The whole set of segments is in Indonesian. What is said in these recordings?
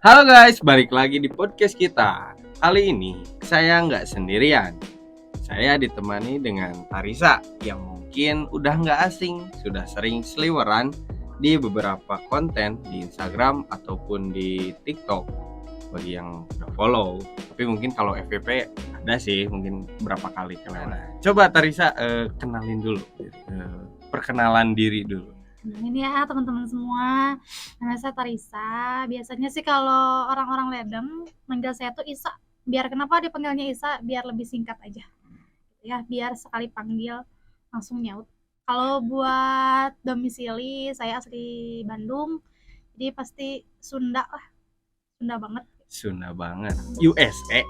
Halo guys, balik lagi di podcast kita. Kali ini saya nggak sendirian. Saya ditemani dengan Tarisa yang mungkin udah nggak asing, sudah sering seliweran di beberapa konten di Instagram ataupun di TikTok. Bagi yang udah follow, tapi mungkin kalau FYP ada sih, mungkin berapa kali kalian. Coba Tarisa kenalin dulu, perkenalan diri dulu. Ini ya teman-teman semua, nama saya Tarisa. Biasanya sih kalau orang-orang Ledeng manggil saya tuh Isa. Biar kenapa dipanggilnya Isa? Biar lebih singkat aja. Ya, biar sekali panggil langsung nyaut. Kalau buat domisili, saya asli Bandung. Jadi pasti Sunda lah. Sunda banget. Sunda banget. USA.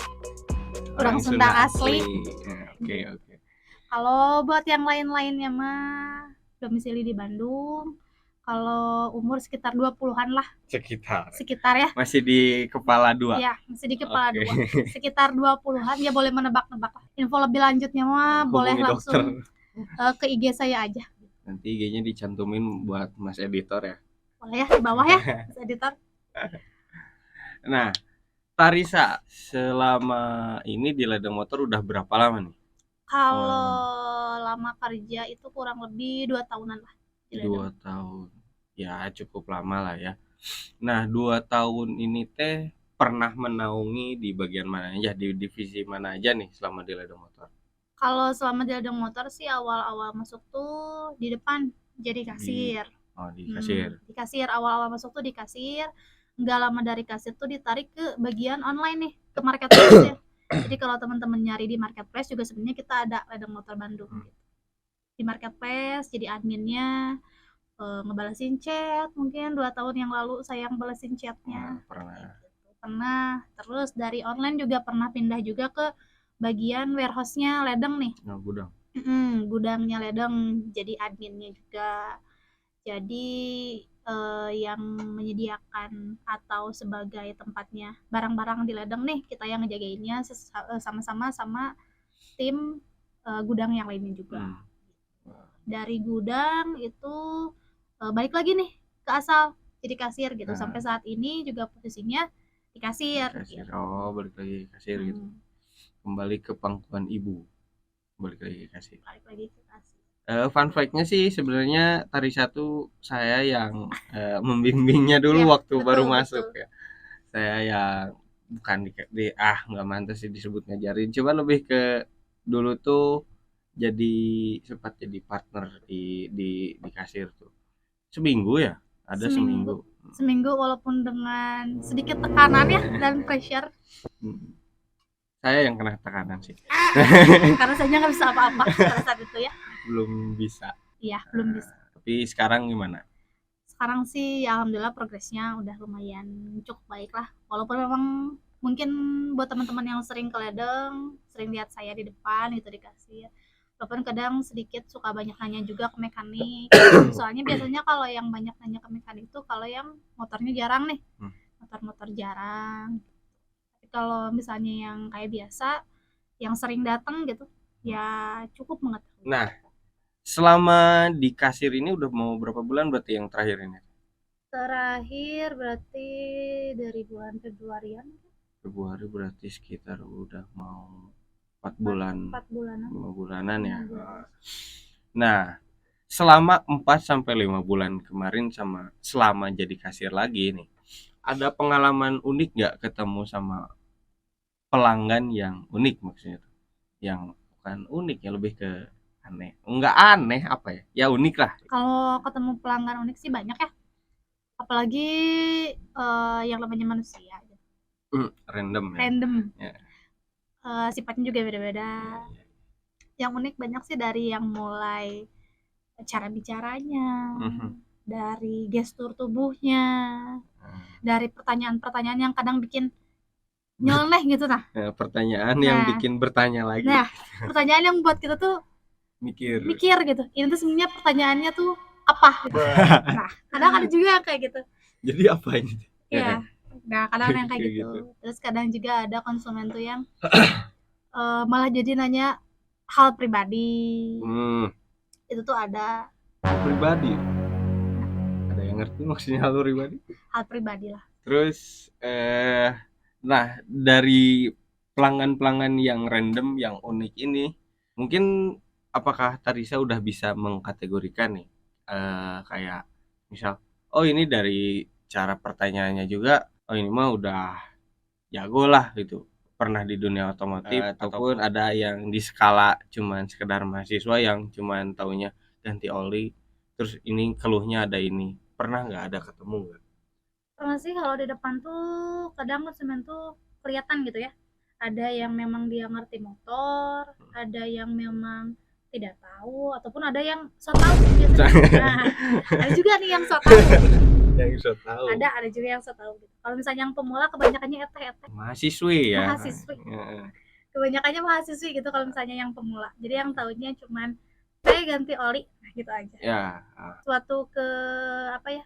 Orang Sunda asli. Oke. Kalau buat yang lain-lainnya mah domisili di Bandung. Kalau umur sekitar 20-an lah. Sekitar ya. Masih di kepala 2. Iya, masih di kepala 2. Sekitar 20-an, ya boleh menebak-nebak lah. Info lebih lanjutnya mah boleh langsung ke IG saya aja. Nanti IG-nya dicantumin buat Mas Editor ya. Boleh ya, di bawah ya, Mas Editor. Nah, Tarisa, selama ini di ladang motor udah berapa lama nih? Kalau lama kerja itu kurang lebih 2 tahunan lah. 2 tahun. Ya, cukup lama lah ya. Nah, 2 tahun ini teh pernah menaungi di bagian mana aja, di divisi mana aja nih selama di ladang motor? Kalau selama di ladang motor sih awal-awal masuk tuh di depan jadi kasir. Di kasir. Di kasir, awal-awal masuk tuh di kasir. Nggak lama dari kasir tuh ditarik ke bagian online nih, ke marketplace ya. Jadi kalau teman-teman nyari di marketplace juga sebenarnya kita ada ladang motor Bandung gitu. Di marketplace jadi adminnya, ngebalesin chat. Mungkin 2 tahun yang lalu saya yang balesin chatnya. Pernah. Terus dari online juga pernah pindah juga ke bagian warehouse-nya Ledeng nih. Gudang. Gudangnya Ledeng, jadi adminnya juga. Jadi yang menyediakan atau sebagai tempatnya barang-barang di Ledeng nih, kita yang ngejagainnya sama-sama sama tim gudang yang lainnya juga. Dari gudang itu balik lagi nih ke asal jadi kasir gitu. Sampai saat ini juga posisinya di kasir. Oh, balik lagi kasir gitu. Kembali ke pangkuan ibu. Balik lagi kasir. Fun fact-nya sih sebenarnya Tarisa tuh saya yang membimbingnya dulu waktu baru masuk ya. Saya yang bukan nggak mantas sih disebut ngajarin, coba lebih ke dulu tuh sempat jadi partner di kasir tuh seminggu ya, ada seminggu walaupun dengan sedikit tekanan ya dan pressure. Saya yang kena tekanan sih karena saya nggak bisa apa-apa pada saat itu ya. Belum bisa. Iya, belum bisa. Tapi sekarang gimana? Sekarang sih ya alhamdulillah progresnya udah lumayan cukup baik lah. Walaupun memang mungkin buat teman-teman yang sering ke ladang, sering lihat saya di depan gitu di kasir, walaupun kadang sedikit suka banyak nanya juga ke mekanik. Soalnya biasanya kalau yang banyak nanya ke mekanik itu kalau yang motornya jarang nih, motor-motor jarang. Tapi kalau misalnya yang kayak biasa, yang sering datang gitu, ya cukup mengetahui. Nah, selama di kasir ini udah mau berapa bulan berarti yang terakhir ini? Terakhir berarti dari bulan Februarian. Februari berarti sekitar udah mau 4 bulanan. 5 bulanan ya. Nah, selama 4 sampai 5 bulan kemarin sama selama jadi kasir lagi nih, ada pengalaman unik nggak ketemu sama pelanggan yang unik maksudnya tuh? Yang bukan unik ya, lebih ke aneh. Enggak aneh apa ya? Ya unik lah. Kalau ketemu pelanggan unik sih banyak ya. Apalagi yang namanya manusia. Random. Ya. Sifatnya juga beda-beda. Yang unik banyak sih, dari yang mulai cara bicaranya, dari gestur tubuhnya, dari pertanyaan-pertanyaan yang kadang bikin nyeleneh gitu nah. Pertanyaan yang bikin bertanya lagi. Nah, pertanyaan yang buat kita tuh mikir gitu. Ini tuh sebenarnya pertanyaannya tuh apa? Gitu. Nah, kadang ada juga kayak gitu. Jadi apa ini? Iya. Nah, kadang yang kayak gitu. Terus kadang juga ada konsumen tuh yang malah jadi nanya hal pribadi. Itu tuh ada. Hal pribadi? Ada yang ngerti maksudnya hal pribadi? Hal pribadi lah. Terus nah dari pelanggan-pelanggan yang random yang unik ini, mungkin apakah Tarisa udah bisa mengkategorikan nih kayak misal, oh ini dari cara pertanyaannya juga, oh ini mah udah jago lah gitu, pernah di dunia otomotif, ataupun ada yang di skala cuman sekedar mahasiswa yang cuman taunya ganti oli, terus ini keluhnya ada ini, pernah nggak ada ketemu nggak? Pernah sih kalau di depan tuh kadang konsumen tuh kelihatan gitu ya. Ada yang memang dia ngerti motor, ada yang memang tidak tahu, ataupun ada yang so tahu biasanya. Nah, ada juga nih yang so tahu. Yang bisa tahu Ada juga yang so tahu gitu. Kalau misalnya yang pemula kebanyakannya eteh-eteh, mahasiswi ya. mahasiswi. Heeh. Kebanyakannya mahasiswi gitu kalau misalnya yang pemula. Jadi yang tahunya cuman saya ganti oli, nah gitu aja. Ya, Suatu ke apa ya?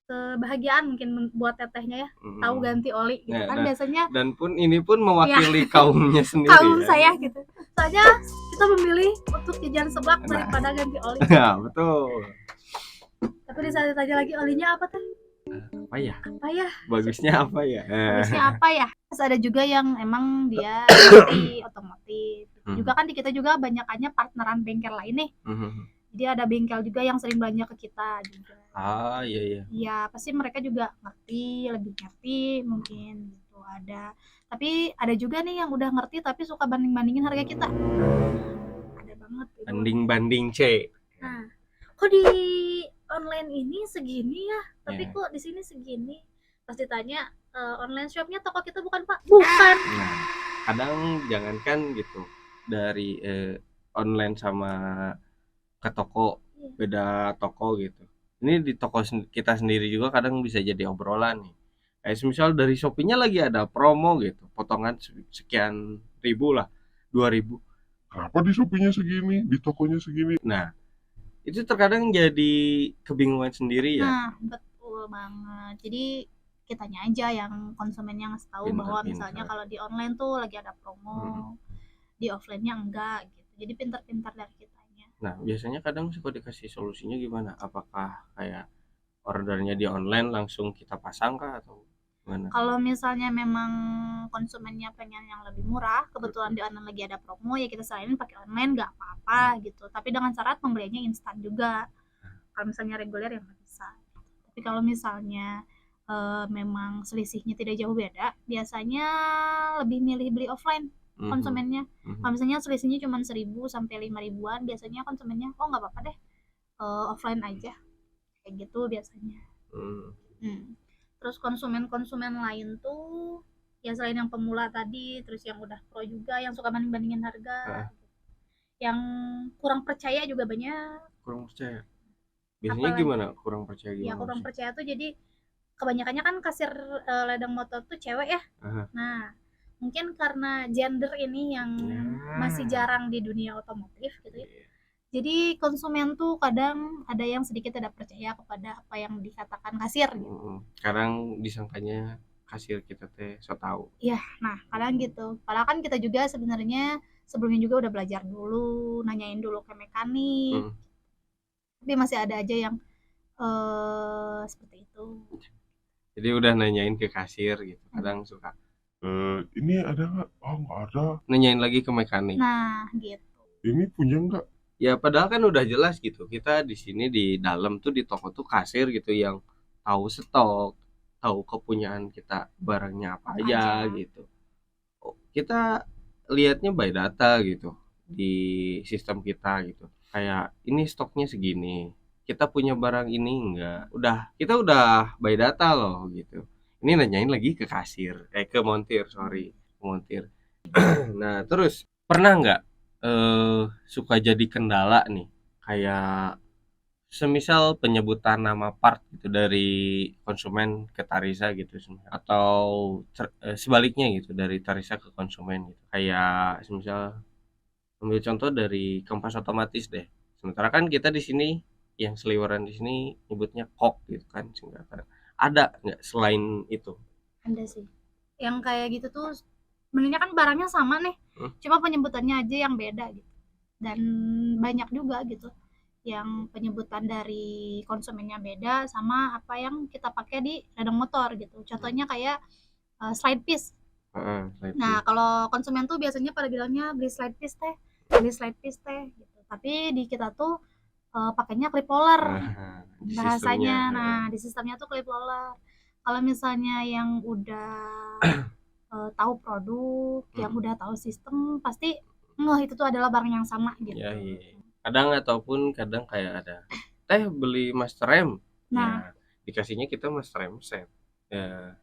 Kebahagiaan mungkin buat tetehnya ya, tahu ganti oli gitu Ya, kan biasanya dan pun ini pun mewakili kaumnya sendiri kaum ya. saya gitu. Soalnya kita memilih untuk jajan seblak daripada ganti oli. Ya, betul. Tapi di saat ditanya lagi olinya apa tuh? Apa ya? Apa ya? Bagusnya apa ya? Bagusnya apa ya? Terus ada juga yang emang dia ngerti otomotif. Juga kan di kita juga banyakannya partneran bengkel lain nih. Jadi ada bengkel juga yang sering belanja ke kita juga. Ah, iya iya. Iya, pasti mereka juga ngerti, lebih ngerti mungkin gitu ada. Tapi ada juga nih yang udah ngerti tapi suka banding-bandingin harga kita. Ada banget itu. Banding-banding C. Nah, kok di online ini segini ya, tapi kok di sini segini? Pas ditanya online shopnya toko kita bukan Pak? Bukan. Nah, kadang jangankan gitu dari online sama ke toko, beda toko gitu. Ini di toko kita sendiri juga kadang bisa jadi obrolan nih. Kayak misal dari Shopee-nya lagi ada promo gitu, potongan sekian ribu lah, 2.000. Kenapa di Shopee-nya segini, di tokonya segini? Nah, itu terkadang jadi kebingungan sendiri ya. Nah, betul banget. Jadi kitanya aja yang konsumen yang ngasih tahu bahwa misalnya kalau di online tuh lagi ada promo, di offline-nya enggak gitu. Jadi pintar-pintar dari kitanya. Nah, biasanya kadang suka dikasih solusinya gimana? Apakah kayak ordernya di online langsung kita pasang kah atau gimana? Kalau misalnya memang konsumennya pengen yang lebih murah, kebetulan di online lagi ada promo, ya kita selain pakai online nggak apa-apa gitu. Tapi dengan syarat pembeliannya instan juga. Kalau misalnya reguler ya nggak bisa. Tapi kalau misalnya memang selisihnya tidak jauh beda, biasanya lebih milih beli offline konsumennya. Kalau misalnya selisihnya cuma 1.000 sampai 5.000-an, biasanya konsumennya oh nggak apa-apa deh, offline aja kayak gitu biasanya. Terus konsumen lain tuh ya selain yang pemula tadi, terus yang udah pro juga yang suka banding-bandingin harga, yang kurang percaya juga banyak. Kurang percaya biasanya gimana kurang percaya gimana? Ya kurang percaya tuh jadi kebanyakannya kan kasir ledeng motor tuh cewek ya. Nah mungkin karena gender ini yang masih jarang di dunia otomotif gitu ya. Jadi konsumen tuh kadang ada yang sedikit tidak percaya kepada apa yang dikatakan kasir gitu. Kadang disangkanya kasir kita teh so tahu. Iya, nah kadang gitu. Padahal kan kita juga sebenarnya sebelumnya juga udah belajar dulu, nanyain dulu ke mekanik. Tapi masih ada aja yang seperti itu. Jadi udah nanyain ke kasir gitu, kadang suka. Ini ada nggak? Oh nggak ada. Nanyain lagi ke mekanik. Nah gitu. Ini punya nggak? Ya padahal kan udah jelas gitu. Kita di sini di dalam tuh di toko tuh kasir gitu yang tahu stok, tahu kepunyaan kita barangnya apa aja gitu. Kita lihatnya by data gitu di sistem kita gitu. Kayak ini stoknya segini. Kita punya barang ini enggak. Kita udah by data loh gitu. Ini nanyain lagi ke kasir, ke montir, montir. Nah, terus pernah nggak suka jadi kendala nih, kayak semisal penyebutan nama part gitu dari konsumen ke Tarisa gitu, atau sebaliknya gitu dari Tarisa ke konsumen gitu. Kayak semisal ambil contoh dari Kompas Otomatis deh. Sementara kan kita di sini yang seliweran di sini nyebutnya kok gitu kan singkatan. Ada nggak selain itu? Ada sih. Yang kayak gitu tuh sebenarnya kan barangnya sama nih, cuma penyebutannya aja yang beda gitu. Dan banyak juga gitu yang penyebutan dari konsumennya beda sama apa yang kita pakai di radang motor gitu. Contohnya kayak slide piece. Nah, kalau konsumen tuh biasanya pada bilangnya beli slide piece teh, gitu. Tapi di kita tuh pakainya clip roller di bahasanya. sistemnya. Nah, di sistemnya tuh clip roller. Kalau misalnya yang udah tahu produk, yang udah tahu sistem, pasti itu tuh adalah barang yang sama gitu. Ya, iya. Kadang ataupun kadang kayak ada teh beli master rem. Nah, Ya, dikasihnya kita master rem set. Ya,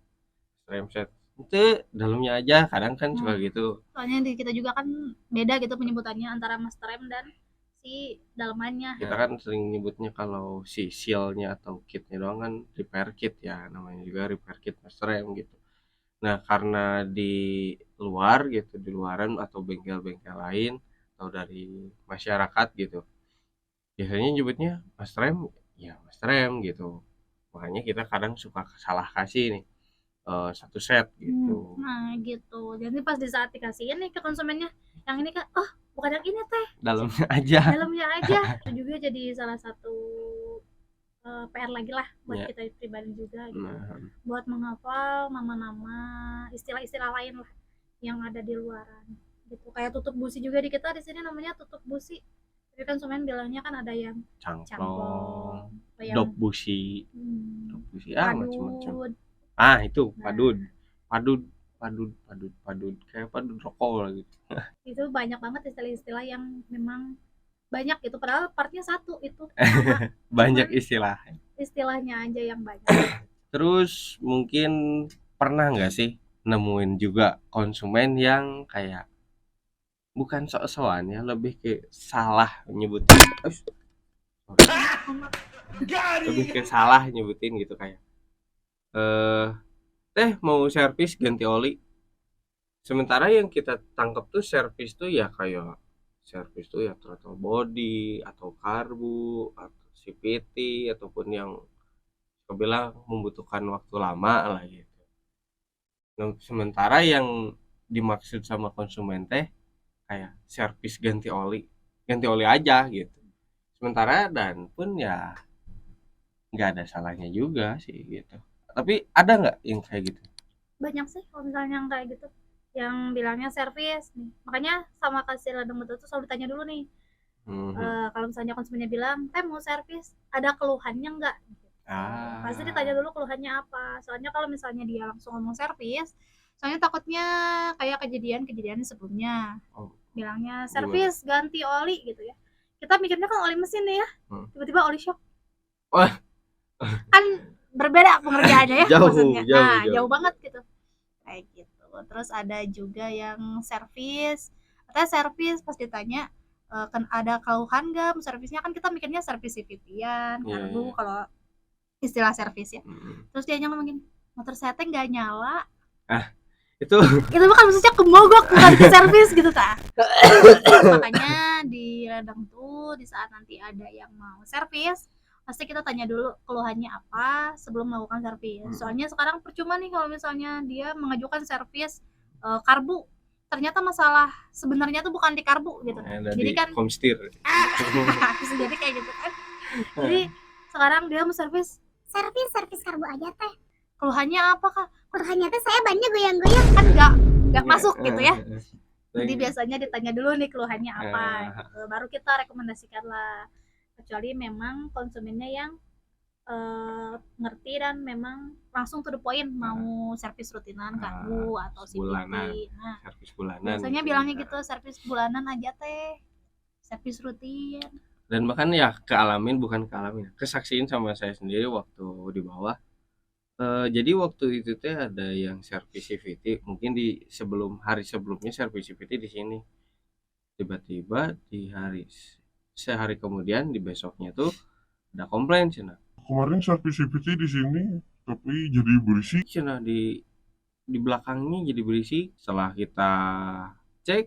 master rem set. Itu dalamnya aja kadang kan suka gitu. soalnya di kita juga kan beda gitu penyebutannya antara master rem dan si dalamannya. Kita kan sering nyebutnya kalau si seal-nya atau kitnya doang kan repair kit ya, namanya juga repair kit master rem gitu. Nah, karena di luar gitu, di luaran atau bengkel-bengkel lain atau dari masyarakat gitu, biasanya nyebutnya master rem, ya master rem gitu. Makanya kita kadang suka salah kasih nih satu set gitu. Nah gitu, jadi pas di saat dikasihin nih ke konsumennya, yang ini kan, oh bukan yang ini teh, Dalamnya aja. dalamnya aja. Itu juga jadi salah satu PR lagi lah buat Ya. kita pribadi juga gitu. Nah, Buat menghafal nama-nama istilah-istilah lain lah yang ada di luaran gitu. Kayak tutup busi juga di kita di sini namanya tutup busi. Tapi konsumen bilangnya kan ada yang cangklong, ada yang dop busi, macam-macam. padud. Itu Nah, padud kayak padud rokok lah gitu. itu banyak banget istilah-istilah yang memang banyak gitu, padahal partnya satu itu sama, Banyak cuman istilah. istilahnya aja yang banyak. Terus mungkin pernah nggak sih nemuin juga konsumen yang kayak bukan sok-sokan ya, lebih ke salah nyebutin, lebih ke salah nyebutin gitu kayak teh mau servis ganti oli. Sementara yang kita tangkap tuh servis tuh ya kayak servis tuh ya throttle body atau karbu atau CVT ataupun yang aku bilang membutuhkan waktu lama lah gitu. Nah, sementara yang dimaksud sama konsumen teh kayak servis ganti oli aja gitu. Sementara dan pun ya nggak ada salahnya juga sih gitu. Tapi ada nggak yang kayak gitu? Banyak sih kalau misalnya yang kayak gitu, yang bilangnya servis nih, makanya sama kasir ladang betul tuh selalu ditanya dulu nih. Kalau misalnya konsumennya bilang teh mau servis, ada keluhannya nggak? Pasti ditanya dulu keluhannya apa, soalnya kalau misalnya dia langsung ngomong servis, soalnya takutnya kayak kejadian sebelumnya, bilangnya servis ganti oli gitu ya, kita mikirnya kan oli mesin nih ya, tiba-tiba oli shock. Wah. Kan berbeda pengerjaannya ya. Maksudnya jauh banget gitu kayak gitu. Terus ada juga yang servis, katanya servis pas ditanya kan ada keluhan nggak servisnya, kan kita mikirnya servis CVT-an, karbu kalau istilah servis ya. Terus dia ngomong gini, motor saya teh nggak nyala. Itu bukan maksudnya ke mogok, bukan ke servis gitu ta. Makanya di ladang tuh di saat nanti ada yang mau servis, pasti kita tanya dulu keluhannya apa sebelum melakukan servis. Soalnya sekarang percuma nih kalau misalnya dia mengajukan servis karbu, ternyata masalah sebenarnya tuh bukan di karbu gitu. Jadi kan komstir. Bisa jadi kayak gitu kan. Jadi sekarang dia mau servis karbu aja teh. Keluhannya apa kak? Keluhannya teh saya bannya goyang-goyang, kan nggak masuk gitu ya. Jadi biasanya ditanya dulu nih keluhannya apa gitu. Baru kita rekomendasikan lah, kecuali memang konsumennya yang ngerti dan memang langsung to the point mau servis rutinan karbu atau CVT. Nah, servis bulanan biasanya gitu. bilangnya gitu, servis bulanan aja teh, servis rutin. Dan bahkan ya kesaksiin sama saya sendiri waktu di bawah. Jadi waktu itu teh ada yang servis CVT, mungkin di hari sebelumnya servis CVT di sini. Tiba-tiba di sehari kemudian di besoknya tuh ada komplain cina. Kemarin servis CVT di sini, tapi jadi berisik. Cina di belakangnya jadi berisik. Setelah kita cek,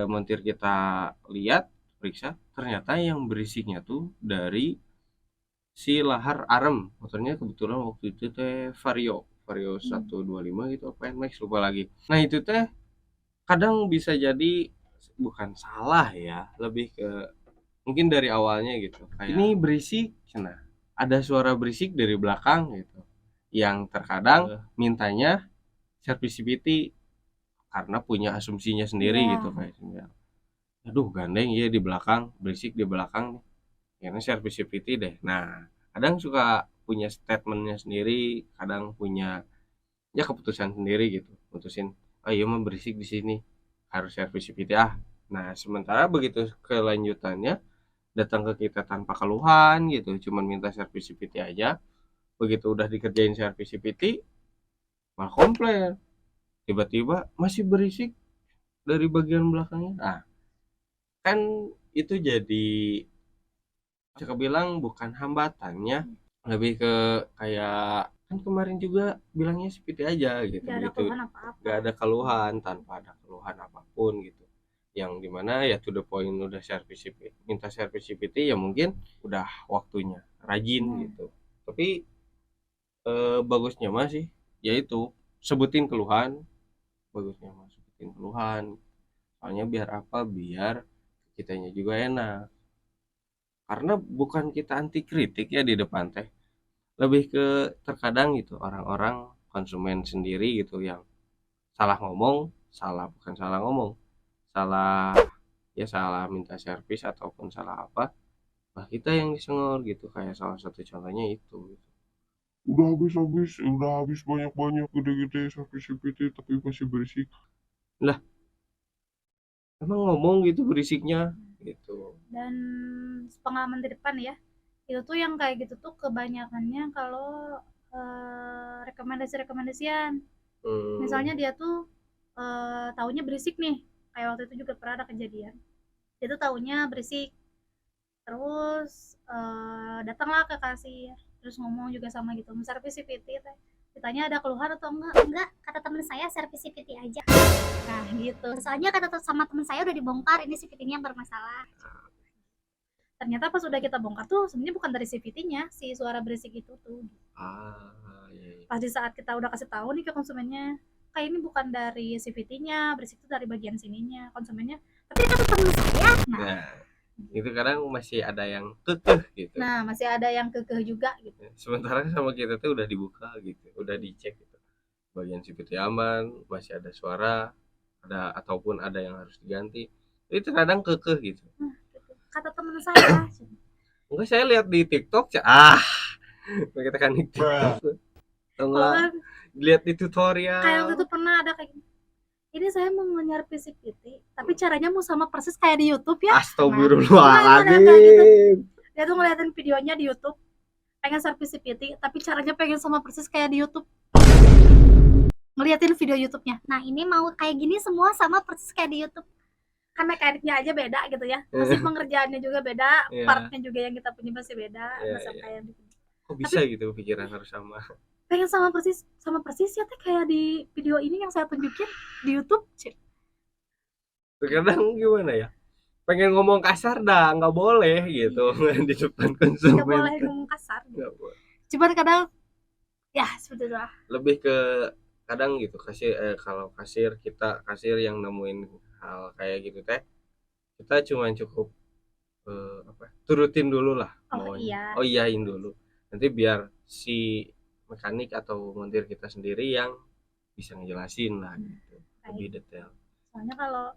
montir kita lihat, periksa, ternyata yang berisiknya tuh dari si lahar arem. Motornya kebetulan waktu itu teh Vario 125 gitu apa NMAX lupa lagi. Nah itu teh kadang bisa jadi bukan salah ya, lebih ke mungkin dari awalnya gitu kayak ini berisik, nah ada suara berisik dari belakang gitu yang terkadang mintanya serviceability karena punya asumsinya sendiri gitu kayak aduh gandeng ya di belakang berisik di belakang nih kayaknya serviceability deh. Nah kadang suka punya statementnya sendiri, kadang punya ya keputusan sendiri gitu putusin oh iya mah berisik di sini harus serviceability nah sementara begitu kelanjutannya datang ke kita tanpa keluhan gitu cuman minta serviceability aja begitu udah dikerjain serviceability malah komplain tiba-tiba masih berisik dari bagian belakangnya kan itu jadi saya bilang bukan hambatannya lebih ke kayak kan kemarin juga bilangnya seperti aja gitu Gak ada begitu keluhan apa-apa. gak ada keluhan tanpa ada keluhan apapun gitu yang dimana ya to the point udah serviceability minta serviceability ya mungkin udah waktunya rajin gitu tapi bagusnya mah sih yaitu sebutin keluhan bagusnya mah sebutin keluhan soalnya biar apa biar kitanya juga enak karena bukan kita anti kritik ya di depan teh lebih ke terkadang gitu orang-orang konsumen sendiri gitu yang salah ngomong salah bukan salah ngomong salah ya salah minta servis ataupun salah apa nah kita yang disengor gitu kayak salah satu contohnya itu gitu. udah habis banyak-banyak gede-gede serviceability tapi masih berisik. Lah emang ngomong gitu berisiknya gitu Dan pengalaman di depan ya itu tuh yang kayak gitu tuh kebanyakannya kalau rekomendasi-rekomendasian misalnya dia tuh taunya berisik nih kayak waktu itu juga pernah ada kejadian dia tuh taunya berisik terus datanglah ke kasir terus ngomong juga sama gitu serviceability teh ditanya ada keluhan atau enggak kata teman saya serviceability aja nah gitu soalnya kata sama teman saya udah dibongkar ini CVT-nya yang bermasalah ternyata pas udah kita bongkar tuh sebenarnya bukan dari CVT-nya si suara berisik itu tuh iya. pas di saat kita udah kasih tahu nih ke konsumennya kayak ini bukan dari CVT-nya berisik itu dari bagian sininya konsumennya tapi kata teman saya nah itu kadang masih ada yang kekeh gitu nah masih ada yang kekeh juga gitu sementara sama kita tuh udah dibuka gitu udah dicek gitu bagian CVT aman masih ada suara ada ataupun ada yang harus diganti itu kadang kekeh gitu kata teman saya enggak saya lihat di TikTok kita kan di TikTok enggak lihat di tutorial kayak waktu itu pernah ada kayak gini ini saya mau nyervis CVT tapi caranya mau sama persis kayak di YouTube ya astagfirullahaladzim gitu. Dia tuh ngeliatin videonya di YouTube pengen servis CVT tapi caranya pengen sama persis kayak di YouTube ngeliatin video YouTube-nya nah ini mau kayak gini semua sama persis kayak di YouTube kan mekaniknya aja beda gitu ya masih pengerjaannya juga beda partnya juga yang kita punya masih beda masih kayak gitu kok bisa tapi, gitu pikiran harus sama pengen sama persis ya teh kayak di video ini yang saya tunjukin di YouTube terkadang gimana ya pengen ngomong kasar dah nggak boleh gitu di depan konsumen nggak boleh ngomong kasar gitu. Cuman kadang ya seperti itu lah lebih ke kadang gitu kalau kasir yang nemuin hal kayak gitu teh kita cuma cukup turutin dulu lah iyain dulu nanti biar si mekanik atau montir kita sendiri yang bisa ngejelasin lah gitu lebih detail soalnya kalau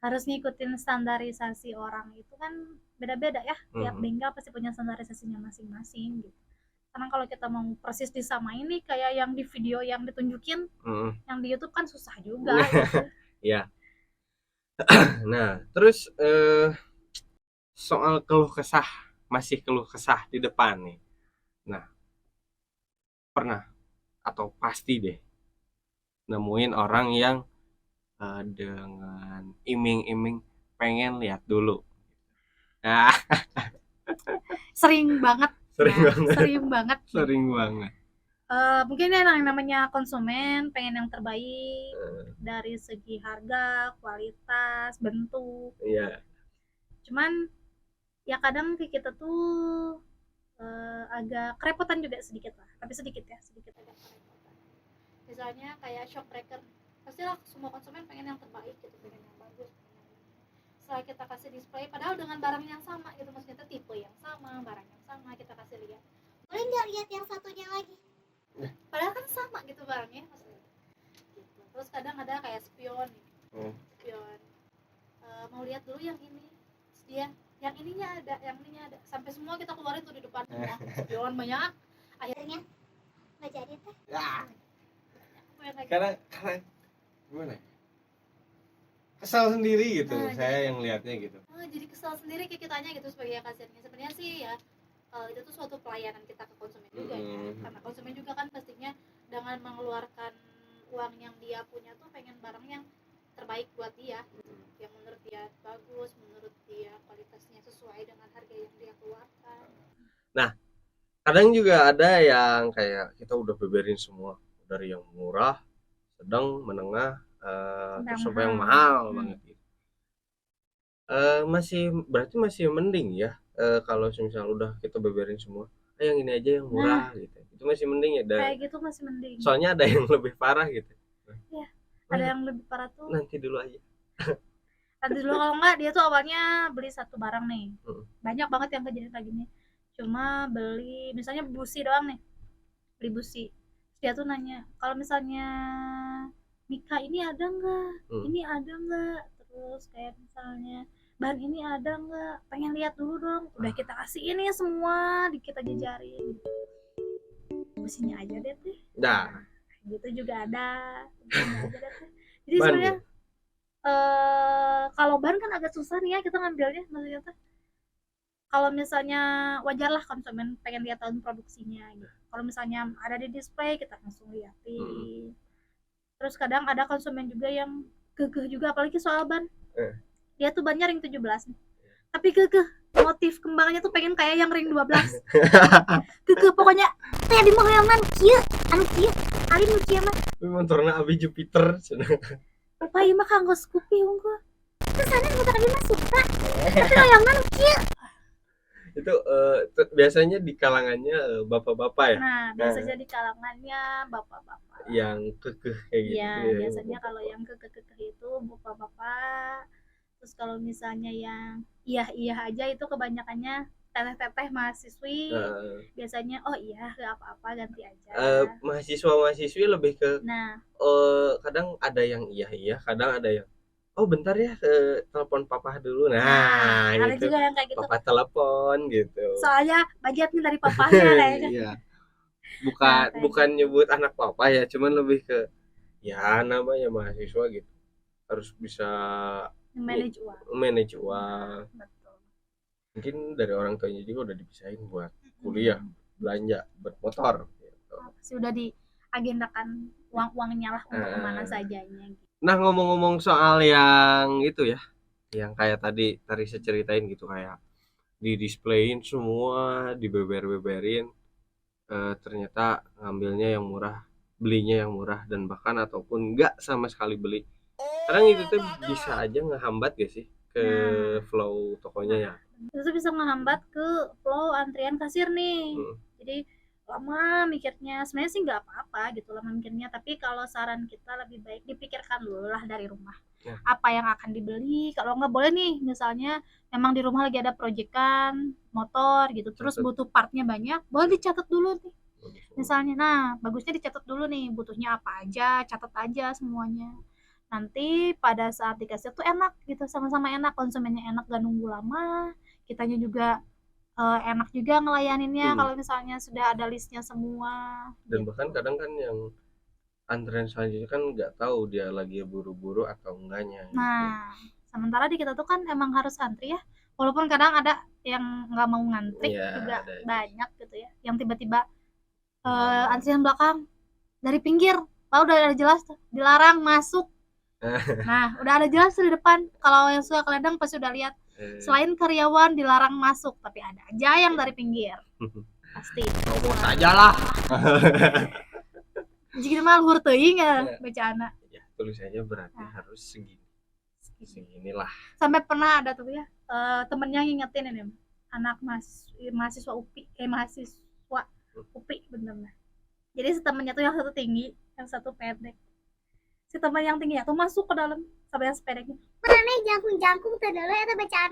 harus ngikutin standarisasi orang itu kan beda-beda ya tiap bengkel pasti punya standarisasinya masing-masing gitu karena kalau kita mau persis disamain nih kayak yang di video yang ditunjukin yang di YouTube kan susah juga gitu. Ya nah terus soal masih keluh kesah di depan nih nah pernah atau pasti deh nemuin orang yang dengan iming-iming pengen lihat dulu nah sering banget mungkin yang namanya konsumen pengen yang terbaik dari segi harga kualitas bentuk cuman ya kadang kita tuh agak kerepotan juga sedikit lah tapi sedikit agak kerepotan misalnya kayak shock breaker pastilah semua konsumen pengen yang terbaik gitu pengen yang bagus setelah kita kasih display padahal dengan barang yang sama gitu, maksudnya tipe yang sama, barang yang sama, kita kasih lihat, boleh nggak lihat yang satunya lagi, padahal kan sama gitu barangnya maksudnya gitu. Terus kadang ada kayak spion nih, spion mau lihat dulu yang ini, terus dia yang ininya ada, sampai semua kita keluarin tuh di depan semua spion banyak, akhirnya nggak jadi teh. Karena gimana ya? Kesal sendiri gitu, saya yang lihatnya gitu. Jadi kesal sendiri kayak kitanya gitu sebagai kasirnya. Sebenarnya sih ya itu tuh suatu pelayanan kita ke konsumen juga ya, karena konsumen juga kan pastinya dengan mengeluarkan uang yang dia punya tuh pengen barang yang terbaik buat dia, yang menurut dia bagus, menurut dia kualitasnya sesuai dengan harga yang dia keluarkan. Nah, kadang juga ada yang kayak kita udah beberin semua dari yang murah, sedang, menengah, terus sampai yang mahal banget gitu. Berarti masih mending ya kalau misal udah kita beberin semua, yang ini aja yang murah gitu. Itu masih mending ya. Kayak gitu masih mending. Soalnya ada yang lebih parah gitu. Iya, ada yang lebih parah tuh. Nanti dulu aja. Nanti dulu kalau enggak dia tuh awalnya beli satu barang nih. Banyak banget yang kejadian kayak gini. Cuma beli misalnya busi doang nih. Beli busi. Dia tuh nanya, kalau misalnya Mika ini ada nggak? Ini ada nggak? Terus kayak misalnya bahan ini ada nggak? Pengen lihat dulu dong. Udah kita kasih ini semua, kita jajarin. Businya aja deh teh. Nah, gitu juga ada. Businya aja deh teh. Jadi sebenarnya kalau bahan kan agak susah nih ya kita ngambilnya, maksudnya tuh kalau misalnya wajar lah konsumen pengen lihat tahun produksinya gitu. Kalau misalnya ada di display kita langsung liatin. Terus kadang ada konsumen juga yang kekeh juga, apalagi soal ban. Dia tuh bannya ring 17 nih. Tapi kekeh motif kembangnya tuh pengen kayak yang ring 12. Kekeh pokoknya kayak di mohelan kieu, anu kieu, kali nu kieu mah. Motorna Abi Jupiter cenah. Apa ieu mah kanggo Scoopy unggul. Kesana motor ieu mah Supra. Tapi layangan kieu. Itu biasanya di kalangannya bapak-bapak ya. Nah, biasanya di kalangannya bapak-bapak. Yang kekeh kayak gitu. Iya, biasanya kalau yang kekeh itu bapak-bapak. Terus kalau misalnya yang iya aja itu kebanyakannya teteh-teteh mahasiswi. Biasanya oh iya gak apa-apa ganti aja. Mahasiswa-mahasiswi lebih ke kadang ada yang iya, kadang ada yang oh bentar ya telepon papa dulu. Nah ada gitu. juga yang kayak gitu. Papa telepon gitu. Soalnya budgetnya dari papanya kayaknya. Iya. Bukan nyebut anak papa ya, cuman lebih ke ya namanya mahasiswa gitu. Harus bisa manage uang. Betul. Mungkin dari orang tuanya juga udah dipisahin buat kuliah, belanja, buat motor gitu. Sudah diagendakan uang-uangnya lah untuk kemana sajanya gitu. Nah ngomong-ngomong soal yang itu ya, yang kayak tadi saya ceritain gitu, kayak di displayin semua, dibeber-beberin, ternyata ngambilnya yang murah, belinya yang murah, dan bahkan ataupun enggak sama sekali beli. Kadang itu tuh bisa aja ngehambat gak sih ke flow tokonya ya? Itu bisa ngehambat ke flow antrian kasir nih. Jadi lama mikirnya, sebenarnya sih nggak apa-apa gitu lama mikirnya, tapi kalau saran kita lebih baik dipikirkan dulu lah dari rumah apa yang akan dibeli. Kalau nggak boleh nih misalnya memang di rumah lagi ada proyekan motor gitu, terus butuh partnya banyak, boleh dicatat dulu nih misalnya. Nah bagusnya dicatat dulu nih butuhnya apa aja, catat aja semuanya. Nanti pada saat dikasih tuh enak gitu, sama-sama enak, konsumennya enak gak nunggu lama, kitanya juga enak juga ngelayaninnya kalau misalnya sudah ada listnya semua. Dan bahkan kadang kan yang antrean selanjutnya kan nggak tahu dia lagi buru-buru atau enggaknya gitu. Nah sementara di kita tuh kan emang harus antri ya, walaupun kadang ada yang nggak mau ngantri juga banyak gitu ya, yang tiba-tiba antrian belakang dari pinggir, udah ada jelas tuh dilarang masuk. Nah udah ada jelas di depan, kalau yang suka keledang pasti udah lihat. Selain karyawan dilarang masuk, tapi ada aja yang dari pinggir. Pasti. Ngomong saja lah. Jika mah luhur teuing ya bacana. Ya, tulisannya berarti harus seginilah. Sampai pernah ada tuh ya, temennya ngingetin ini, anak mahasiswa UPI, mahasiswa UPI bener. Jadi si temennya tuh yang satu tinggi, yang satu pendek. Si teman yang tinggi tuh masuk ke dalam sampai yang sepedeknya. Mana nih jangkung tadala eta bacaan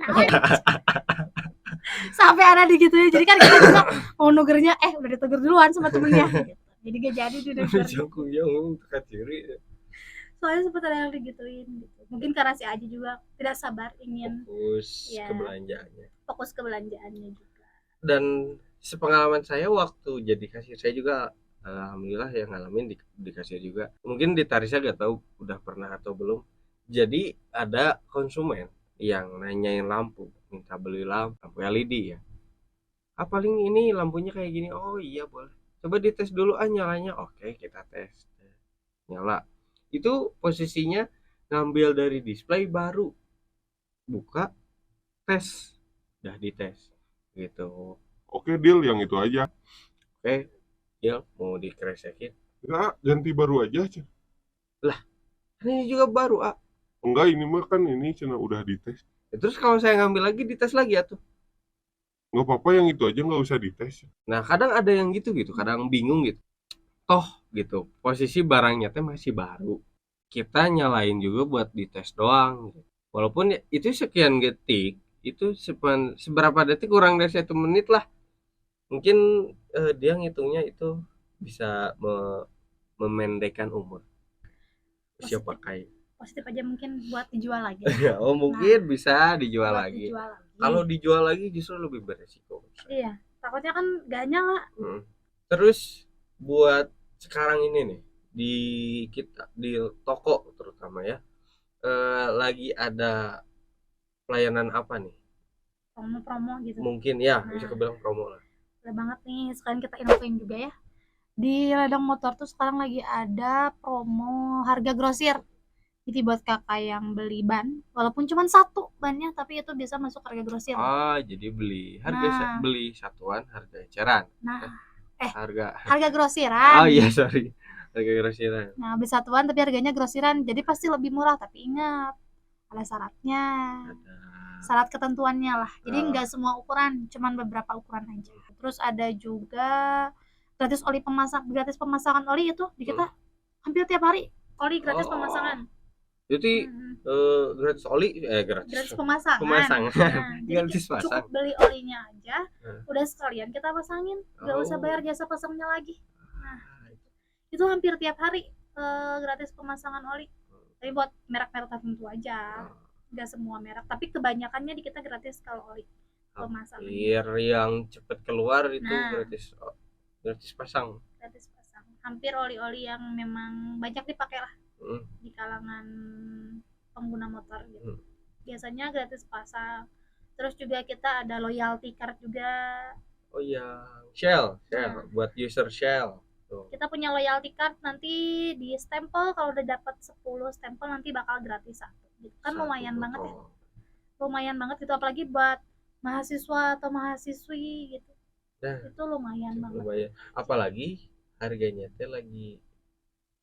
Sampai ada digituin. Jadi kan kita juga mau nugernya udah ditegur duluan sama temennya gitu. Jadi gak jadi dinegur. Jangkungnya ngomong teka ciri. Soalnya sempat ada yang digituin gitu. Mungkin karena si Aji juga tidak sabar ingin Fokus Ya. ke belanjaannya. fokus ke belanjaannya juga. Dan sepengalaman saya waktu jadi kasir saya juga alhamdulillah ya ngalamin di kasir juga. Mungkin di Tarisa gak tahu udah pernah atau belum. Jadi ada konsumen yang nanyain lampu, minta beli lampu LED ya. Paling ini lampunya kayak gini. Oh iya boleh. Coba dites dulu nyalanya. Oke, kita tes. Nyala. Itu posisinya ngambil dari display baru. Buka, tes. Udah dites. Gitu. Oke, deal yang itu aja. Oke, ya mau dikresekin. Enggak, ganti baru aja. Ini juga baru, Enggak, ini mah kan ini cina udah dites. Ya, terus kalau saya ngambil lagi, dites lagi ya tuh. Nggak apa-apa, yang itu aja nggak usah dites. Nah, kadang ada yang gitu, kadang bingung gitu. Toh, gitu, posisi barangnya teh masih baru. Kita nyalain juga buat dites doang. Gitu. Walaupun itu sekian detik, itu seberapa detik kurang dari 1 menit lah. Mungkin dia ngitungnya itu bisa memendekkan umur usia pakai. Positif aja mungkin buat dijual lagi. Oh mungkin bisa dijual Buat lagi. dijual lagi. Kalau dijual lagi justru lebih beresiko. Iya, takutnya kan gak nyala. Terus buat sekarang ini nih di toko terutama ya lagi ada pelayanan apa nih? Promo-promo gitu. Mungkin ya bisa kebilang promo lah. Udah banget nih, sekarang kita infoin juga ya. Di Ladang Motor tuh sekarang lagi ada promo harga grosir. Jadi buat kakak yang beli ban, walaupun cuma 1 bannya, tapi itu bisa masuk harga grosir. Jadi beli beli satuan harga eceran. Nah, harga grosiran. Oh iya sorry, harga grosiran. Nah, beli satuan tapi harganya grosiran, jadi pasti lebih murah. Tapi ingat, ada syaratnya. Syarat ketentuannya lah. Jadi nggak semua ukuran, cuman beberapa ukuran aja. Terus ada juga gratis pemasangan oli itu di kita hampir tiap hari oli gratis pemasangan. Jadi gratis oli gratis pemasangan. Nah, jadi gratis pasang. Cukup beli olinya aja, udah sekalian kita pasangin, nggak usah bayar jasa pasangnya lagi. Nah, itu hampir tiap hari gratis pemasangan oli. Tapi buat merek-merek tertentu aja, nggak semua merek. Tapi kebanyakannya di kita gratis kalau oli pemasangan. Hampir yang cepet keluar itu gratis pasang. Gratis pasang. Hampir oli-oli yang memang banyak dipakai lah. Di kalangan pengguna motor gitu. Biasanya gratis pasang. Terus juga kita ada loyalty card juga. Oh iya, Shell buat user Shell. Tuh. Kita punya loyalty card, nanti di stempel kalau udah dapat 10 stempel nanti bakal gratis 1. Gitu kan lumayan banget ya. Lumayan banget gitu, apalagi buat mahasiswa atau mahasiswi gitu. Nah, itu lumayan banget. Lumayan. Apalagi harganya teh lagi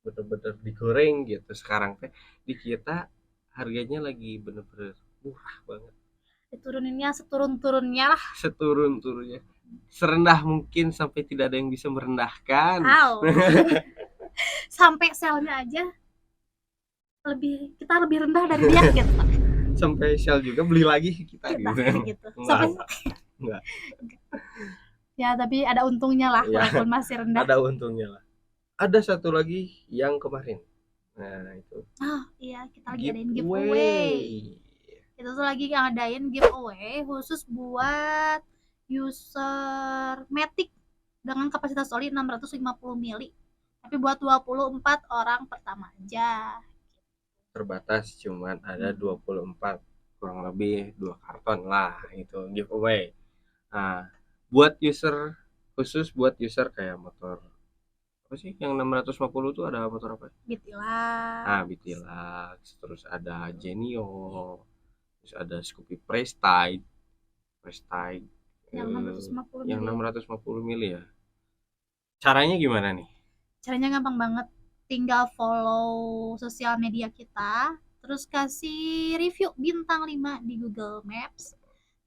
bener-bener digoreng gitu sekarang teh di kita harganya lagi bener-bener murah banget. Dituruninnya seturun-turunnya lah. Seturun-turunnya. Serendah mungkin sampai tidak ada yang bisa merendahkan. Sampai selnya aja kita lebih rendah dari dia gitu. Sampai sel juga beli lagi kita gitu. Enggak. Ya tapi ada untungnya lah walaupun masih rendah. Ada untungnya lah. Ada satu lagi yang kemarin. Nah, itu. Iya, kita lagi adain giveaway. Kita tuh lagi ngadain giveaway khusus buat user Matic dengan kapasitas oli 650 mili. Tapi buat 24 orang pertama aja. Terbatas cuman ada 24, kurang lebih 2 karton lah itu giveaway. Nah, buat user khusus buat user kayak motor apa sih yang 650 tuh ada motor apa? Bitilax. Terus ada Genio. Terus ada Scoopy Prestige. Yang 650 mili ya. Caranya gimana nih? Caranya gampang banget. Tinggal follow sosial media kita, terus kasih review bintang 5 di Google Maps.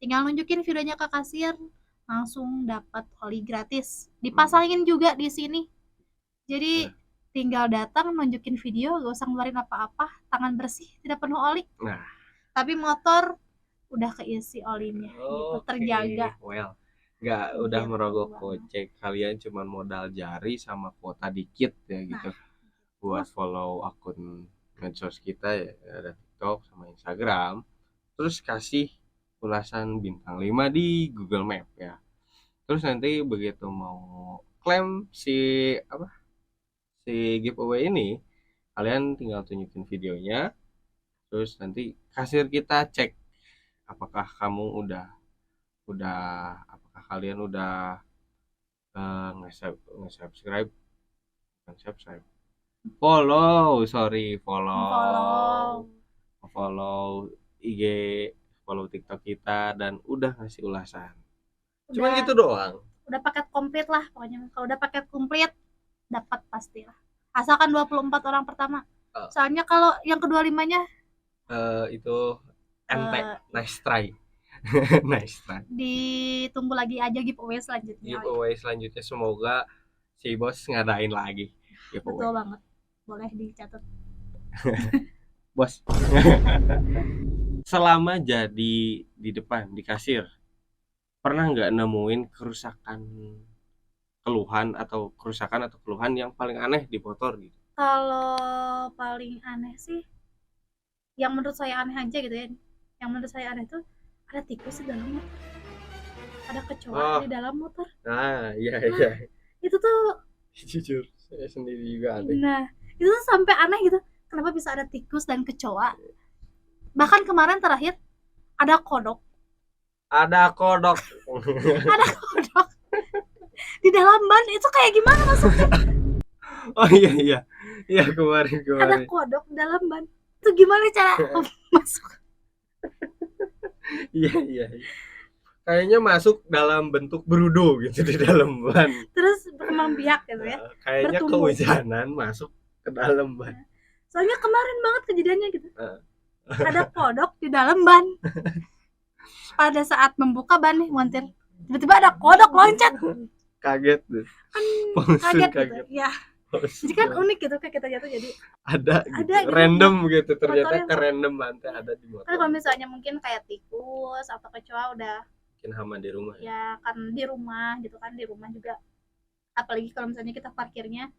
Tinggal nunjukin videonya ke kasir, langsung dapat oli gratis. Dipasangin juga di sini. Jadi tinggal datang nunjukin video, gak usah ngeluarin apa-apa, tangan bersih, tidak penuh oli. Nah, Tapi motor udah keisi olinya gitu, terjaga. Well, nggak udah Gitu merogoh banget. kocek, kalian cuman modal jari sama kuota dikit ya gitu buat follow akun medsos kita ya, ada TikTok sama Instagram, terus kasih ulasan bintang 5 di Google Map ya. Terus nanti begitu mau klaim si giveaway ini, kalian tinggal tunjukin videonya, terus nanti kasir kita cek apakah kamu udah apakah kalian udah nge-subscribe, bukan subscribe, Follow. follow IG, follow TikTok kita, dan udah ngasih ulasan. Cuman Udah, gitu doang. udah paket komplit lah pokoknya. Kalau udah paket komplit dapat pastilah. Asalkan 24 orang pertama. Soalnya kalau yang kedua limanya Itu ente, nice try. Nice try. ditunggu lagi aja giveaway selanjutnya. Giveaway selanjutnya semoga si bos ngadain lagi giveaway. Betul banget. Boleh dicatat. Bos. Selama jadi di depan di kasir, pernah nggak nemuin keluhan atau keluhan yang paling aneh di motor gitu? Kalau paling aneh sih, yang menurut saya aneh aja gitu ya. Yang menurut saya aneh tuh ada tikus di dalam motor, ada kecoa di dalam motor. Nah, iya. Itu tuh, Jujur, saya sendiri juga aneh. nah itu tuh sampai aneh gitu. Kenapa bisa ada tikus dan kecoa? Bahkan kemarin terakhir ada kodok. Ada kodok. Ada kodok di dalam ban, itu kayak gimana masuknya? Oh iya. Iya kemarin. Ada kodok di dalam ban, itu gimana cara masuk? Iya. Kayaknya masuk dalam bentuk berudo gitu di dalam ban. Terus berkembang biak gitu ya. Kayaknya Bertumbuh. kehujanan masuk ke dalam ban. Soalnya kemarin banget kejadiannya gitu. Ada kodok di dalam ban. Pada saat membuka ban nih montir, tiba-tiba ada kodok loncat. Kaget tuh. Kaget gitu. Ya. Jadi kan unik gitu kayak kita jatuh, jadi ada gitu. gitu. Random gitu, ternyata Motornya ke random banget ada di motor. kan kalau misalnya mungkin kayak tikus atau kecoa udah Mungkin hama di rumah ya kan di rumah gitu kan, di rumah juga, apalagi kalau misalnya kita parkirnya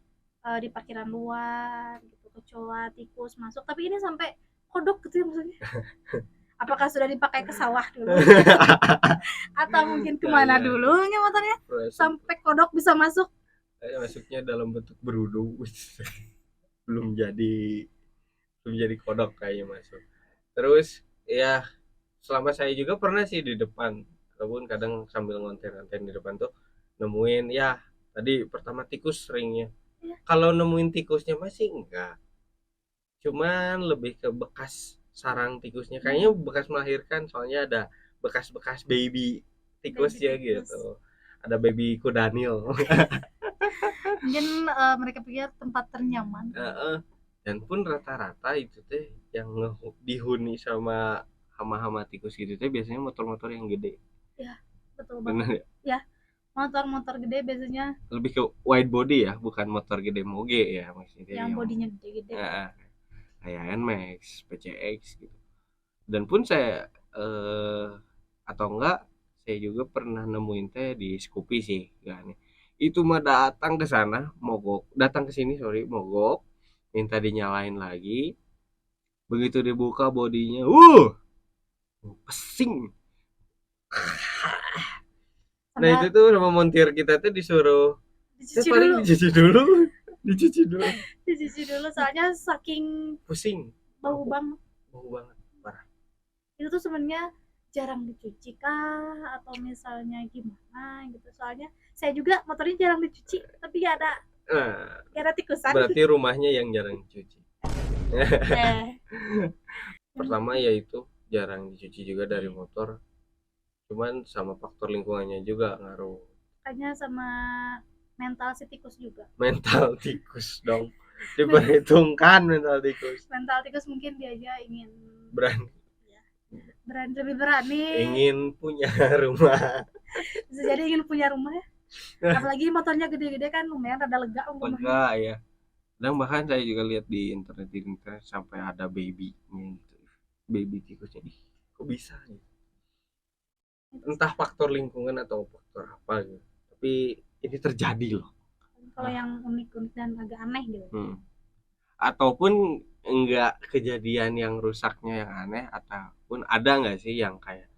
di parkiran luar gitu, kecoa tikus masuk, tapi ini sampai kodok gitu ya maksudnya. Apakah sudah dipakai ke sawah dulu atau mungkin kemana dulunya motornya sampai kodok bisa masuk? Masuknya dalam bentuk berudu. belum jadi kodok kayaknya masuk. Terus ya selama saya juga pernah sih di depan, ataupun kadang sambil ngonten-ngonten di depan tuh nemuin, ya tadi pertama tikus seringnya ya. Kalau nemuin tikusnya masih enggak, cuman lebih ke bekas sarang tikusnya, kayaknya bekas melahirkan, soalnya ada bekas-bekas baby tikusnya gitu, ada baby kudanil. Mungkin mereka pikir tempat ternyaman. Dan pun rata-rata itu teh yang dihuni sama hama-hama tikus gitu teh biasanya motor-motor yang gede. Ya, betul Bener banget. Ya, motor-motor gede biasanya lebih ke wide body ya, bukan motor gede moge ya maksudnya. yang bodinya gede-gede. Kayak NMAX, PCX gitu. Dan pun saya atau enggak, saya juga pernah nemuin teh di Scoopy sih, kan. Itu mah datang ke sini mogok, minta dinyalain lagi. Begitu dibuka bodinya, pesing. Nah itu tuh sama montir kita tuh disuruh dicuci dulu soalnya saking pusing, bau banget parah. itu tuh sebenarnya jarang dicuci kah atau misalnya gimana gitu, soalnya saya juga motornya jarang dicuci tapi gak ada tikusan. Berarti rumahnya yang jarang dicuci. Pertama yaitu jarang dicuci juga dari motor, cuman sama faktor lingkungannya juga ngaruh, kayaknya sama mental si tikus juga. Mental tikus dong diperhitungkan. Mental tikus Mungkin dia aja ingin lebih berani, ingin punya rumah. bisa jadi ingin punya rumah ya. Apalagi motornya gede-gede kan lumayan rada lega ya. Dan bahkan saya juga lihat di internet sampai ada babynya gitu. baby tikusnya. Ih, kok bisa gitu. Entah faktor lingkungan atau faktor apa gitu. Tapi ini terjadi loh. Kalau yang unik-unik dan agak aneh gitu. Ataupun enggak kejadian yang rusaknya yang aneh, ataupun ada nggak sih yang kayak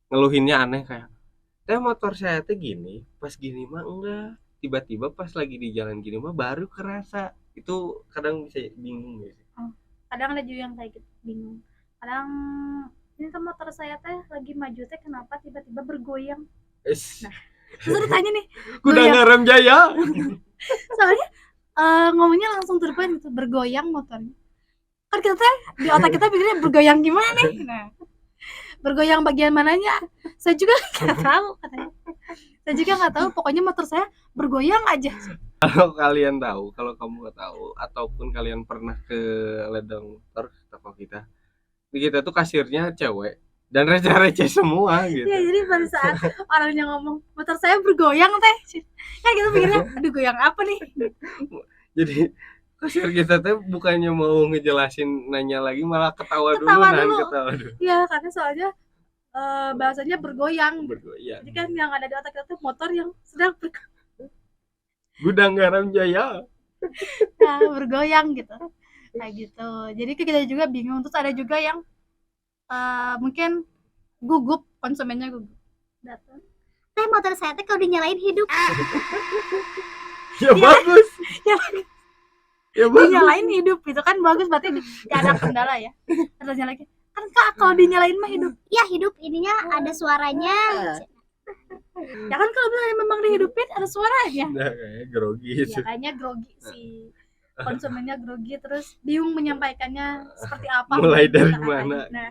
ngeluhinnya aneh kayak motor saya tuh gini, pas gini mah enggak, tiba-tiba pas lagi di jalan gini mah baru kerasa. Itu kadang bisa bingung ya sih. Kadang ada juga yang kayak gitu, bingung. Kadang ini tuh motor saya teh lagi maju teh kenapa tiba-tiba bergoyang. Nah, terus ditanya nih, Kuda goyang. Garam Jaya. Soalnya ngomongnya langsung to the point gitu, bergoyang motornya. Kan kita teh di otak kita pikirnya bergoyang gimana nih? Nah, bergoyang bagian mananya? Saya juga nggak tahu katanya. Saya juga nggak tahu, pokoknya motor saya bergoyang aja. Kalau kalian tahu, kalau kamu nggak tahu, ataupun kalian pernah ke ledeng motor toko kita tuh kasirnya cewek dan receh-receh semua gitu. Ya, jadi pada saat orangnya ngomong motor saya bergoyang teh, kan kita pikirnya aduh goyang apa nih. Jadi kasir kita tuh bukannya mau ngejelasin nanya lagi malah ketawa dulu. Iya, karena soalnya bahasanya bergoyang. Bergoyang. Jadi kan yang ada di otak kita tuh motor yang sedang Gudang Garam Jaya. Nah, bergoyang gitu. Kayak gitu. Jadi kita juga bingung. Terus ada juga yang mungkin gugup, konsumennya gugup. Datang. Motor saya teh kalau dinyalain hidup. Ya bagus. Ya bagus. Dinyalain hidup itu kan bagus, berarti gak ada kendala ya. Terus lagi kan Kak, kalau dinyalain mah hidup. Ya hidup ininya ada suaranya. Ya kan kalau misalnya memang dihidupin ada suaranya. Nah, kayak grogi Ya itu. kayaknya grogi sih. Konsumennya grogi, terus bingung menyampaikannya seperti apa. Mulai dari kata-katanya. mana? Nah,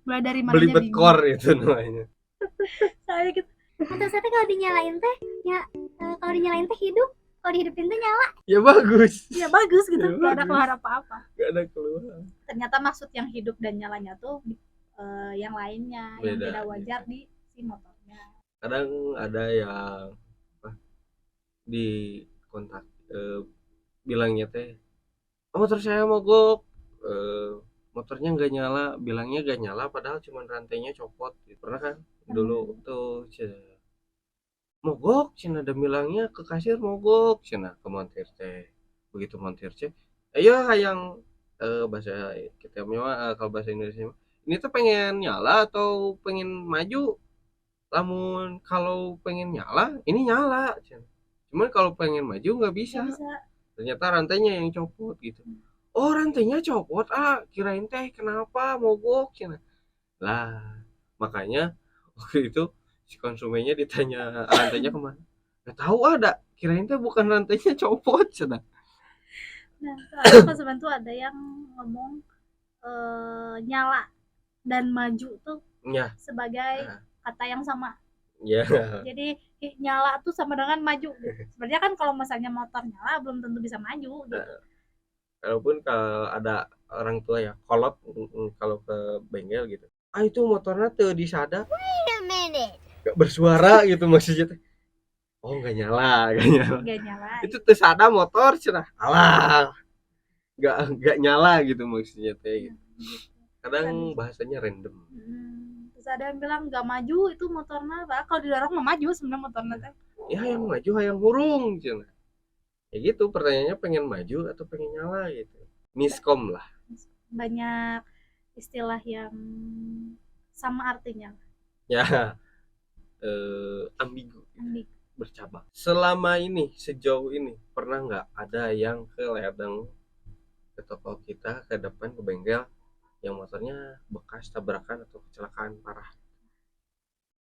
mulai dari mananya Belibet bingung. kor itu namanya. Soalnya gitu. Motor saya teh kalau dinyalain teh kalau dinyalain teh hidup, kalau dihidupin teh nyala. Ya bagus. Ya bagus gitu, Ya, gak ada bagus. keluar apa-apa. Gak ada keluar. Ternyata maksud yang hidup dan nyalanya tuh yang lainnya, yang Beda. tidak wajar di si motornya. Kadang ada yang di kontak bilangnya teh motor saya mogok, motornya nggak nyala, bilangnya nggak nyala padahal cuma rantainya copot. Pernah kan dulu tuh mogok cina ada bilangnya ke kasir mogok cina ke montir teh. Begitu montir cek ayo hayang bahasa kita mah kalau bahasa Indonesia ini tuh pengen nyala atau pengen maju. Lamun kalau pengen nyala ini nyala cina. Cuman kalau pengen maju nggak bisa. Ternyata rantainya yang copot gitu. Oh rantainya copot, kirain teh kenapa mogok cina. Lah makanya waktu itu si konsumennya ditanya rantainya kemana, nggak tahu ada, kirain teh bukan rantainya copot cina. Nah, soalnya konsumen tuh ada yang ngomong nyala dan maju tuh Ya. sebagai kata yang sama. Ya. Jadi nyala tuh sama dengan maju. Sebenarnya kan kalau misalnya motor nyala belum tentu bisa maju gitu. Walaupun kalau ada orang tua ya kolot kalau ke bengkel gitu, itu motornya tuh disada gak bersuara gitu maksudnya teh. Oh nggak nyala. Itu tuh sada motor cenah. Alah nggak nyala gitu maksudnya teh. Kadang bahasanya random. Terus ada yang bilang nggak maju itu motornya, kalau didorong mah maju sebenarnya motornya teh. Ya yang maju yang hurung cenah. Ya gitu pertanyaannya pengen maju atau pengen nyala gitu. Miskom lah. Banyak istilah yang sama artinya. Ya ambigu. Bercabang. Selama ini sejauh ini pernah nggak ada yang ke ledeng ke toko kita ke depan ke bengkel yang motornya bekas tabrakan atau kecelakaan parah?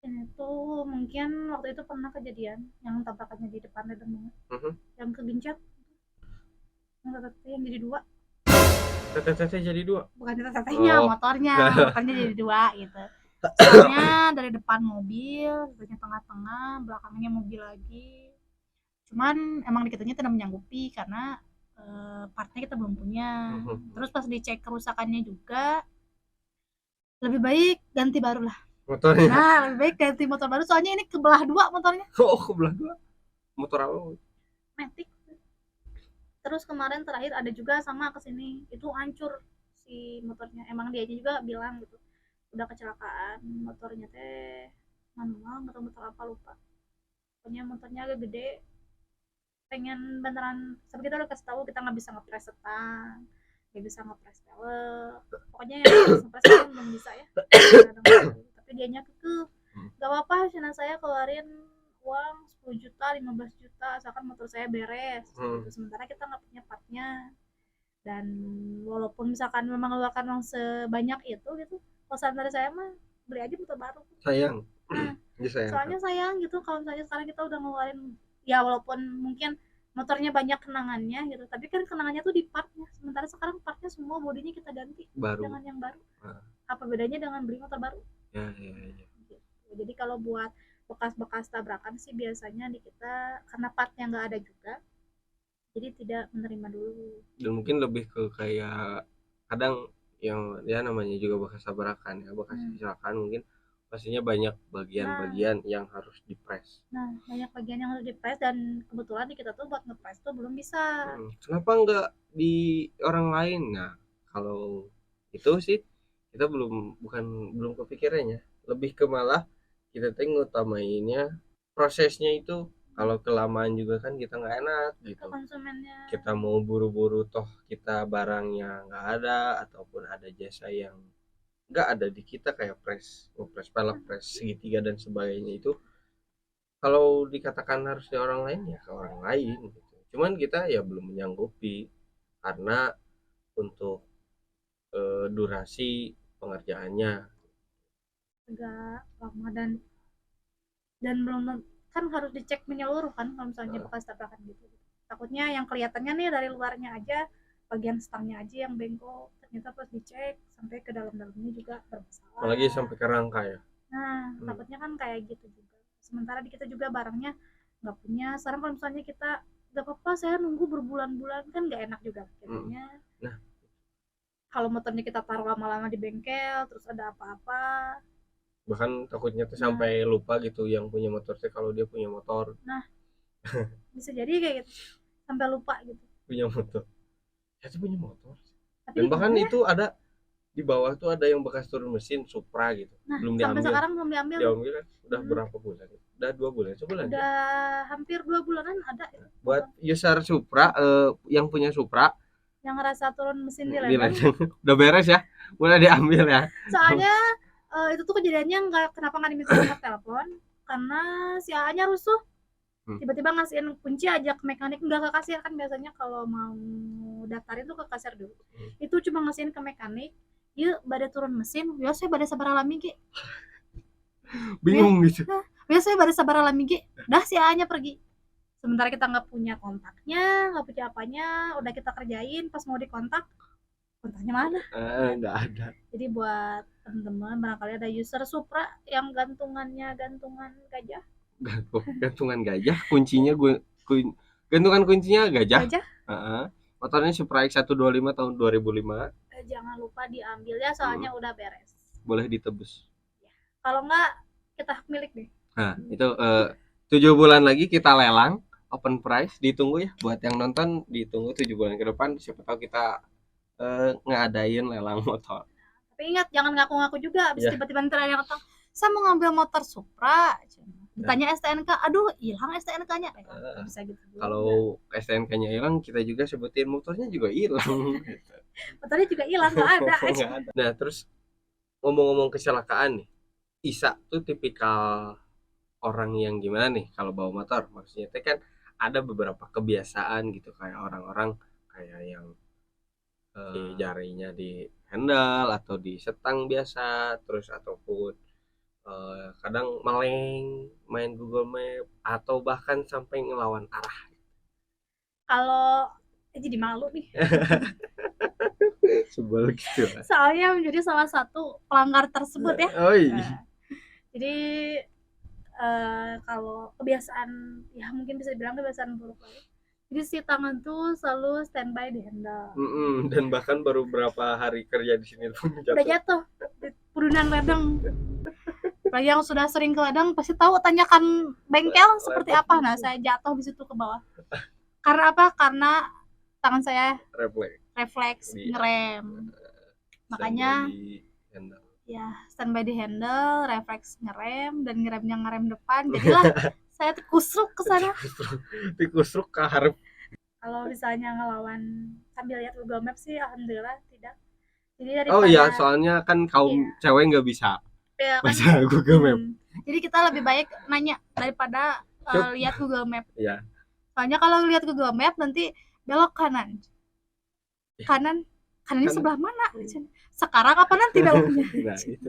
Dan itu mungkin waktu itu pernah kejadian yang tabrakannya di depan ledeng yang kegencet, yang jadi dua. Teteh jadi dua. Bukan tetehnya, motornya jadi dua gitu. Soalnya dari depan mobil, dari tengah-tengah, belakangnya mobil lagi. Cuman emang kitanya tidak menyanggupi karena partnya kita belum punya. Terus pas dicek kerusakannya juga, lebih baik ganti baru lah motornya. Nah, lebih baik ganti motor baru soalnya ini kebelah dua motornya. Oh, kebelah dua. Motor apa? Matic. Terus kemarin terakhir ada juga sama kesini, itu hancur si si motornya. Emang dia juga bilang gitu udah kecelakaan motornya teh manual atau motor apa lupa, pokoknya motornya agak gede, pengen beneran sampai kita udah kasih tahu kita nggak bisa ngepres setang, nggak bisa ngepres pelek, pokoknya yang harus ngepres kan belum bisa ya. Tapi dianya kekeh nggak apa-apa, cina saya keluarin uang 10 juta 15 juta asalkan motor saya beres gitu. Sementara kita nggak punya partnya, dan walaupun misalkan memang mengeluarkan uang sebanyak itu gitu, kalau saran dari saya mah beli aja motor baru. Sayang. Nah, Ya, sayang. soalnya sayang gitu kalau misalnya sekarang kita udah ngeluarin, ya walaupun mungkin motornya banyak kenangannya gitu, tapi kan kenangannya tuh di partnya, sementara sekarang partnya semua bodinya kita ganti Baru. dengan yang baru. Ah. Apa bedanya dengan beli motor baru? Ya. Gitu. Jadi kalau buat bekas-bekas tabrakan sih biasanya di kita karena partnya nggak ada juga, jadi tidak menerima dulu. Dan mungkin lebih ke kayak kadang yang ya namanya juga bekas tabrakan ya, bekas kecelakaan mungkin pastinya banyak bagian-bagian yang harus dipres. Nah, banyak bagian yang harus dipres dan kebetulan di kita tuh buat ngepres tuh belum bisa. Kenapa nggak di orang lain? Nah, kalau itu sih kita belum kepikirannya. Lebih ke malah kita ngutamainnya prosesnya itu. Kalau kelamaan juga kan kita nggak enak gitu. Konsumennya. Kita mau buru-buru toh kita barangnya nggak ada, ataupun ada jasa yang nggak ada di kita kayak ngepres pelek, pres segitiga dan sebagainya, itu kalau dikatakan harus di orang lain ya ke orang lain gitu. Cuman kita ya belum menyanggupi karena untuk durasi pengerjaannya agak lama dan belum kan harus dicek menyeluruh kan kalau misalnya bekas tabrakan gitu. Takutnya yang kelihatannya nih dari luarnya aja, bagian stangnya aja yang bengkok, ternyata pas dicek sampai ke dalam-dalamnya juga bermasalah. Apalagi sampai ke rangka ya. Nah, takutnya kan kayak gitu juga. Sementara di kita juga barangnya nggak punya. Sekarang kalau misalnya kita nggak apa-apa, saya nunggu berbulan-bulan kan nggak enak juga katanya. Nah, kalau motornya kita taruh lama-lama di bengkel, terus ada apa-apa, bahkan takutnya tuh sampai lupa gitu yang punya motor sih kalau dia punya motor. Nah, bisa jadi kayak gitu, sampai lupa gitu. Punya motor. Saya tuh punya motor. Dan bahkan itu ada di bawah tuh ada yang bekas turun mesin Supra gitu. Nah, belum diambil. Sampai sekarang belum diambil. Diambil kan udah berapa bulan? Udah 2 bulan, sebulan. Udah hampir 2 bulanan ada. Buat user Supra yang punya Supra yang ngerasa turun mesin di ledeng. Udah beres ya, udah diambil ya. Soalnya itu tuh kejadiannya kenapa nggak diminta nomor telepon, karena si A-nya rusuh. Tiba-tiba ngasihin kunci aja ke mekanik, nggak ke kasir kan biasanya kalau mau daftarin tuh ke kasir dulu. Itu cuma ngasihin ke mekanik, yuk pada turun mesin, ya saya pada sabar alami ge. Bingung gitu. Ya saya pada sabar alami ge, dah si A-nya pergi. Sementara kita nggak punya kontaknya, nggak punya apanya, udah kita kerjain, pas mau dikontak, kontaknya mana? Nggak ada. Jadi buat teman-teman barangkali ada user Supra yang gantungannya gantungan gajah. Gantungan gajah, kuncinya gantungan kuncinya gajah. Motornya Supra X125 tahun 2005. Jangan lupa diambil ya, soalnya udah beres. Boleh ditebus. Ya. Kalau nggak kita hak milik deh. Nah, itu 7 bulan lagi kita lelang. Open price, ditunggu ya buat yang nonton, ditunggu 7 bulan ke depan, siapa tahu kita ngadain lelang motor. Tapi ingat jangan ngaku-ngaku juga, habis tiba-tiba ntar ada yang datang, saya mau ngambil motor Supra, ditanya STNK, aduh hilang STNK-nya, bisa gitu. Kalau STNK-nya hilang, kita juga sebutin motornya juga hilang. Motornya juga hilang, nggak ada. Nah terus ngomong-ngomong kecelakaan nih, Isa tuh tipikal orang yang gimana nih kalau bawa motor? Maksudnya itu kan ada beberapa kebiasaan gitu, kayak orang-orang kayak yang jarinya di handle atau di setang biasa, terus ataupun kadang maleng main Google Map atau bahkan sampai ngelawan arah. Kalau jadi malu nih. Sebel gitu. Soalnya menjadi salah satu pelanggar tersebut ya. Jadi kalau kebiasaan ya mungkin bisa dibilang kebiasaan buruk lah. Jadi si tangan tuh selalu standby di handle. Dan bahkan baru berapa hari kerja di sini pun udah jatuh di purunan ledeng. Bagi yang sudah sering ke ledeng pasti tahu, tanyakan bengkel seperti apa. Nah, saya jatuh di situ ke bawah. Karena apa? Karena tangan saya refleks ngerem. Makanya Standby di handle. ya standby di handle, refleks ngerem dan ngerem depan. Jadilah saya kusruk ke sana. Tikus ruk kaharep. Kalau misalnya ngelawan sambil lihat Google Maps sih alhamdulillah tidak. Jadi Oh daripada iya, soalnya kan kaum Iya. cewek nggak bisa ya kan, baca Google Map. jadi kita lebih baik nanya daripada Yup. lihat Google Map. Iya. Soalnya kalau lihat Google Map nanti belok kanan. Kanannya Kanan. sebelah mana? Sekarang apa nanti beloknya? Nah, itu.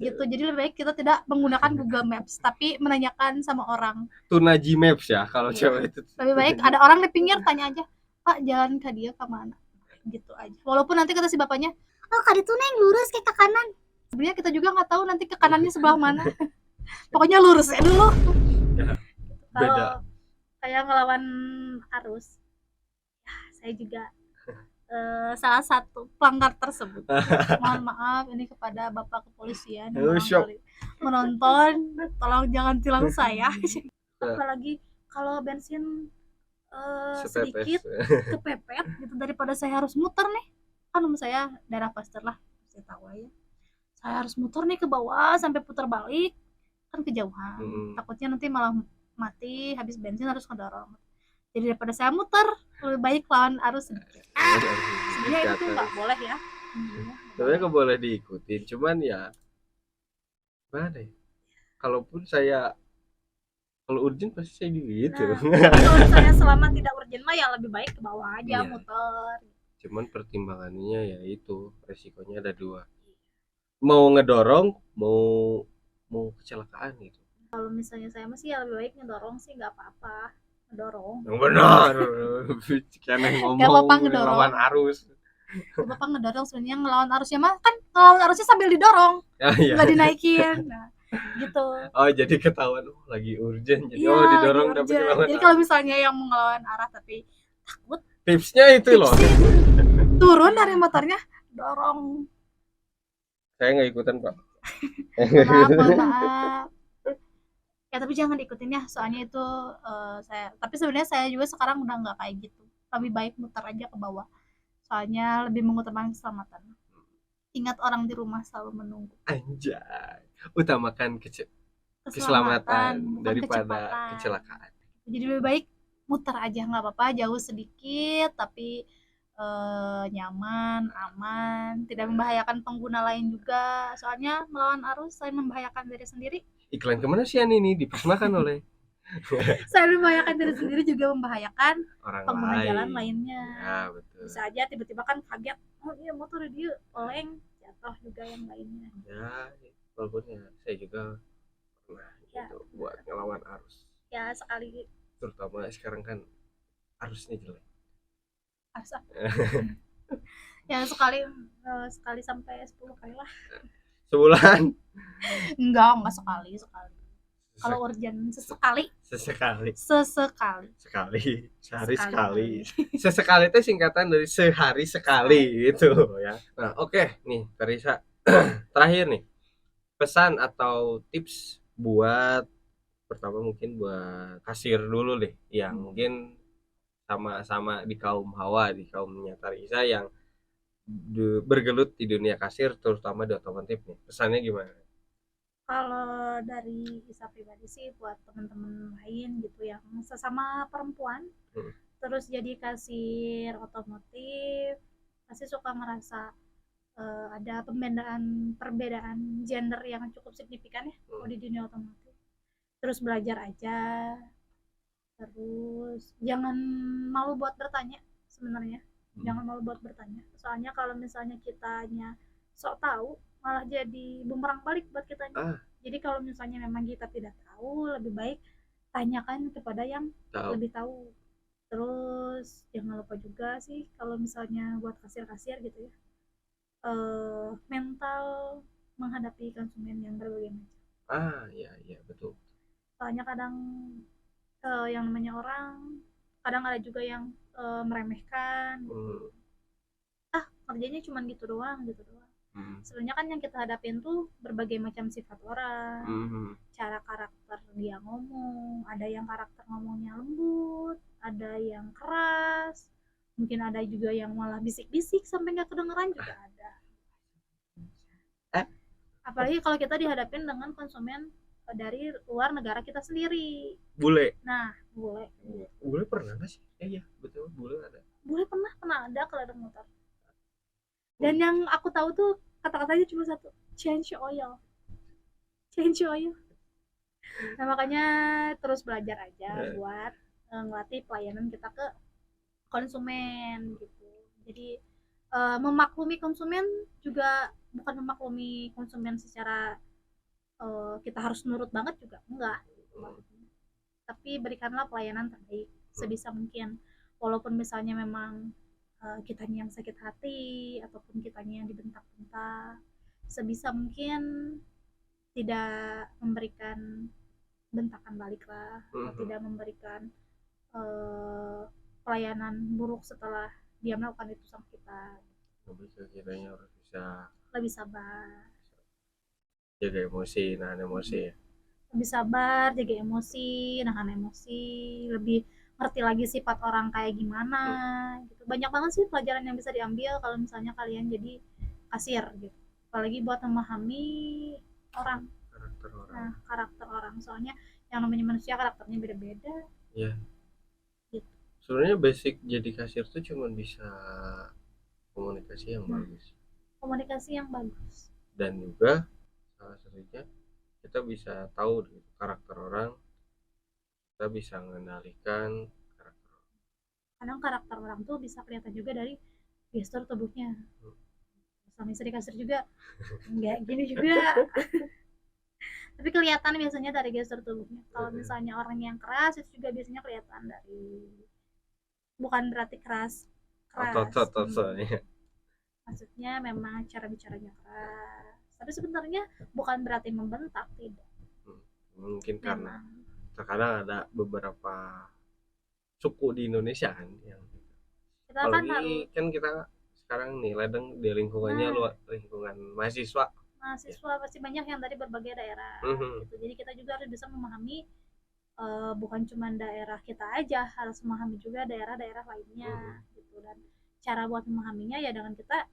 Gitu. Jadi lebih baik kita tidak menggunakan Google Maps, tapi menanyakan sama orang. Tunaji Maps ya kalau Iya. cewek itu. Lebih baik ada orang di pinggir tanya aja, Pak jalan ke dia ke mana? Gitu aja. Walaupun nanti kata si bapaknya, Oh, kali itu neng lurus ke kanan. sebenarnya kita juga nggak tahu nanti ke kanannya sebelah mana. Pokoknya lurus ya dulu. Ya, Kalau beda. kayak ngelawan arus, ya saya juga salah satu pelanggar tersebut. Mohon maaf ini kepada Bapak Kepolisian yang Syok. barangkali menonton, tolong jangan tilang saya. Apalagi kalau bensin sedikit Setetes. kepepet gitu daripada saya harus muter nih. Kan saya daerah Pasteur lah, saya tahu ya. Saya harus muter nih ke bawah sampai putar balik kan kejauhan. Takutnya nanti malah mati habis bensin harus ngedorong. Jadi daripada saya muter lebih baik lawan arus sedikit. Sebenarnya itu nggak boleh ya. Sebenarnya nggak boleh diikutin, cuman ya mana ya? Kalaupun saya kalau urgent pasti saya gitu. Kalau misalnya selama tidak urgent mah ya lebih baik ke bawah aja Iya. muter. Cuman pertimbangannya ya itu resikonya ada dua. Mau ngedorong, mau kecelakaan gitu. Kalau misalnya saya masih ya lebih baik ngedorong sih nggak apa-apa. Ngedorong. Yang benar. Karena ngomong apa-apa ngedorong. ngelawan arus. Bapak ngedorong sebenarnya ngelawan arusnya mah kan ngelawan arusnya sambil didorong. Ah, iya. Nggak dinaikin. Nah, gitu. Oh, jadi ketahuan lagi urgent. Jadi Iya, didorong lagi tapi urgent. ngelawan Jadi arus. kalau misalnya yang mau ngelawan arah tapi takut Tipsnya itu loh. turun dari motornya dorong. Saya nggak ikutan, Pak. Mohon maaf. Ya tapi jangan ikutin ya, soalnya itu tapi sebenarnya saya juga sekarang udah nggak kayak gitu. Lebih baik muter aja ke bawah. Soalnya lebih mengutamakan keselamatan. Ingat orang di rumah selalu menunggu. Anjay. Utamakan keselamatan bukan daripada kecepatan. kecelakaan. Jadi lebih baik muter aja nggak apa-apa, jauh sedikit tapi nyaman, aman, tidak membahayakan pengguna lain juga. Soalnya melawan arus selain membahayakan diri sendiri, Iklan kemanusiaan ini dipersembahkan oleh selain membahayakan diri sendiri juga membahayakan orang pengguna lain. jalan lainnya. Ya, betul. Bisa aja tiba-tiba kan kaget, oh iya motor dia oleng, jatuh juga yang lainnya. Ya, walaupun ya saya juga pernah gitu buat ngelawan arus. Ya sekali Terutama sekarang kan arusnya jelek. arus apa? Ya sekali sampai 10 kali lah. Sebulan Enggak sekali. Kalau urgent sesekali. sesekali. Sehari sekali. Sesekali itu singkatan dari sehari sekali gitu ya. Nah, oke nih Karisa. Terakhir nih. Pesan atau tips buat pertama mungkin buat kasir dulu deh yang mungkin sama-sama di kaum Hawa, di kaumnya Karisa yang bergelut di dunia kasir terutama di otomotif nih. Pesannya gimana? Kalau dari Isa pribadi sih buat teman-teman lain gitu yang sesama perempuan terus jadi kasir otomotif pasti suka ngerasa ada perbedaan gender yang cukup signifikan ya kalau di dunia otomotif. Terus belajar aja, terus jangan malu buat bertanya sebenarnya. Jangan malu buat bertanya, soalnya kalau misalnya kitanya sok tahu malah jadi bumerang balik buat kitanya. Jadi kalau misalnya memang kita tidak tahu, lebih baik tanyakan kepada yang lebih tahu. Terus jangan lupa juga sih kalau misalnya buat kasir-kasir gitu ya, mental menghadapi konsumen yang berbagai macam. Iya betul. Soalnya kadang yang namanya orang kadang ada juga yang meremehkan gitu. Kerjanya cuma gitu doang. Sebenarnya kan yang kita hadapin tuh berbagai macam sifat orang, cara karakter dia ngomong, ada yang karakter ngomongnya lembut, ada yang keras, mungkin ada juga yang malah bisik-bisik sampai nggak kedengeran juga ada. Apalagi kalau kita dihadapin dengan konsumen dari luar negara kita sendiri. Bule. Nah, bule Pernah nggak sih? Iya, betul, bule ada. pernah ada keledai motor. Dan yang aku tahu tuh kata-katanya cuma satu, change oil. Nah, makanya terus belajar aja buat ngelatih pelayanan kita ke konsumen gitu. Jadi memaklumi konsumen juga bukan memaklumi konsumen secara kita harus nurut banget juga enggak. Tapi berikanlah pelayanan terbaik sebisa mungkin. Walaupun misalnya memang kitanya yang sakit hati ataupun kitanya yang dibentak-bentak, sebisa mungkin tidak memberikan bentakan balik lah, atau tidak memberikan pelayanan buruk setelah dia melakukan itu sama kita. Lebih ke kiranya harus bisa Lebih sabar, jaga emosi, nahan emosi ya. lebih sabar, jaga emosi, nahan emosi, lebih ngerti lagi sifat orang kayak gimana gitu. Banyak banget sih pelajaran yang bisa diambil kalau misalnya kalian jadi kasir gitu. Apalagi buat memahami orang. Karakter orang. Nah, karakter orang. Soalnya yang namanya manusia karakternya beda-beda. Iya. Gitu. Sebenarnya basic jadi kasir tuh cuma bisa komunikasi yang bagus. Komunikasi yang bagus. Dan juga salah satunya kita bisa tahu karakter orang, kita bisa mengendalikan karakter orang. Kadang karakter orang tuh bisa kelihatan juga dari gestur tubuhnya. Sama istri kasir juga enggak gini juga. Tapi kelihatan biasanya dari gestur tubuhnya. Kalau misalnya orang yang keras itu juga biasanya kelihatan dari, bukan berarti keras. Maksudnya memang cara bicaranya keras. Tapi sebenarnya bukan berarti membentak, tidak. Mungkin karena terkadang ada beberapa suku di Indonesia kan yang kita kan kita sekarang nih ledeng di lingkungannya lingkungan mahasiswa pasti banyak yang dari berbagai daerah gitu. Jadi kita juga harus bisa memahami bukan cuma daerah kita aja, harus memahami juga daerah-daerah lainnya gitu. Dan cara buat memahaminya ya dengan kita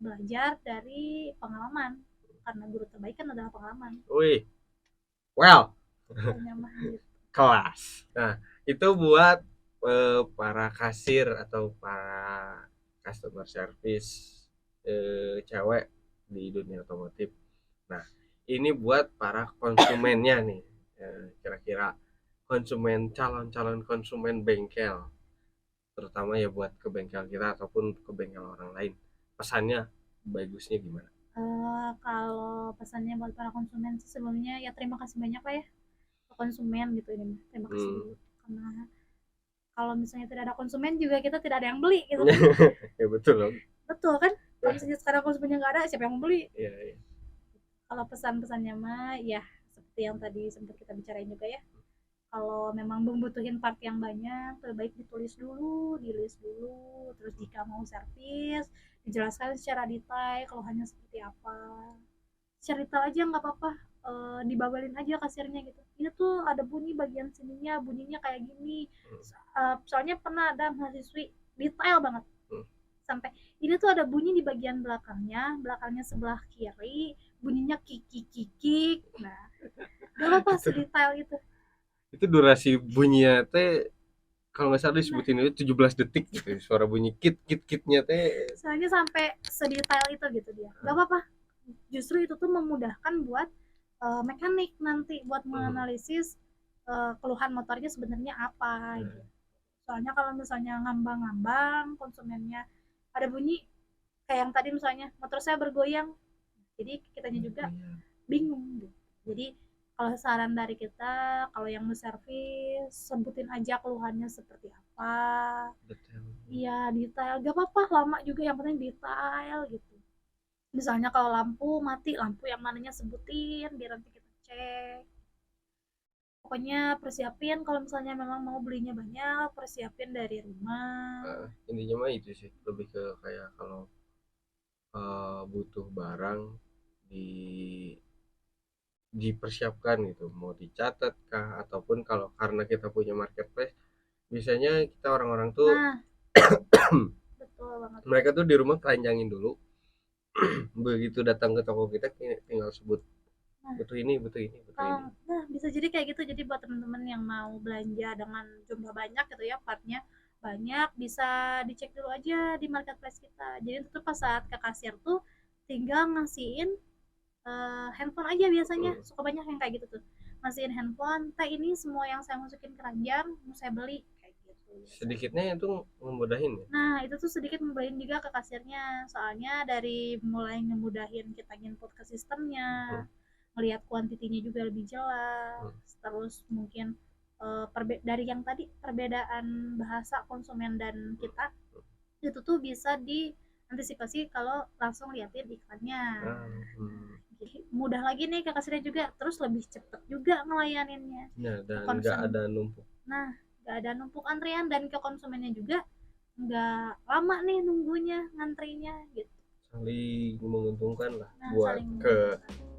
belajar dari pengalaman, karena guru terbaik kan adalah pengalaman. Wih, kelas. Nah, itu buat para kasir atau para customer service cewek di dunia otomotif. Nah, ini buat para konsumennya nih, kira-kira calon konsumen bengkel, terutama ya buat ke bengkel kita ataupun ke bengkel orang lain. Pesannya bagusnya gimana? Kalau pesannya buat para konsumen sih sebelumnya ya terima kasih banyak lah ya ke konsumen gitu ini. Terima kasih dulu. Karena kalau misalnya tidak ada konsumen juga kita tidak ada yang beli gitu kan. Ya betul loh. Betul kan? Kalau misalnya sekarang konsumennya nggak ada, siapa yang mau beli? Iya. Kalau pesan-pesannya mah ya seperti yang tadi sempat kita bicarain juga ya. Kalau memang membutuhin part yang banyak, terbaik ditulis dulu, di-list dulu. Terus jika mau servis, dijelaskan secara detail keluhannya seperti apa. Secara detail aja nggak apa-apa, dibawelin aja kasirnya gitu. Ini tuh ada bunyi bagian sininya, bunyinya kayak gini. Soalnya pernah ada mahasiswi detail banget. Sampai ini tuh ada bunyi di bagian belakangnya sebelah kiri, bunyinya kikik. Nah, gak apa-apa sedetail itu. Itu durasi bunyinya teh kalau nggak salah disebutin itu 17 detik gitu, suara bunyi kitnya teh. Soalnya sampai sedetail itu gitu dia. Gak apa-apa. Justru itu tuh memudahkan buat mekanik nanti buat menganalisis keluhan motornya sebenarnya apa gitu. Soalnya kalau misalnya ngambang-ngambang konsumennya ada bunyi kayak yang tadi misalnya motor saya bergoyang, jadi kitanya juga bingung gitu. Jadi kalau saran dari kita, kalau yang mau servis sebutin aja keluhannya seperti apa. Iya detail, gak apa-apa lama juga, yang penting detail gitu. Misalnya kalau lampu mati, lampu yang mananya sebutin biar nanti kita cek. Pokoknya persiapin kalau misalnya memang mau belinya banyak, persiapin dari rumah. Intinya mah itu sih, lebih ke kayak kalau butuh barang dipersiapkan gitu, mau dicatat kah, ataupun kalau karena kita punya marketplace, biasanya kita orang-orang tuh betul banget. Mereka tuh di rumah keranjangin dulu begitu datang ke toko kita tinggal sebut Nah. butuh ini, butuh ini, butuh ini. Nah, bisa jadi kayak gitu. Jadi buat teman-teman yang mau belanja dengan jumlah banyak gitu ya, partnya banyak, bisa dicek dulu aja di marketplace kita. Jadi itu tuh pas saat ke kasir tuh tinggal ngasihin handphone aja biasanya. Suka banyak yang kayak gitu tuh. Ngasihin handphone, teh ini semua yang saya masukin keranjang mau saya beli kayak gitu. Sedikitnya itu memudahin ya. Nah, itu tuh sedikit membahin juga ke kasirnya. Soalnya dari mulai ngemudahin kita input ke sistemnya, melihat kuantitinya juga lebih jelas. Terus mungkin dari yang tadi perbedaan bahasa konsumen dan kita itu tuh bisa diantisipasi kalau langsung liatin iklannya. Jadi mudah lagi nih ke kasirnya juga, terus lebih cepet juga ngelayaninnya. Nah, dan Konsumen. nggak ada numpuk. Nah, nggak ada numpuk antrian, dan ke konsumennya juga nggak lama nih nunggunya ngantrinya gitu. Saling menguntungkan lah. Nah, Buat saling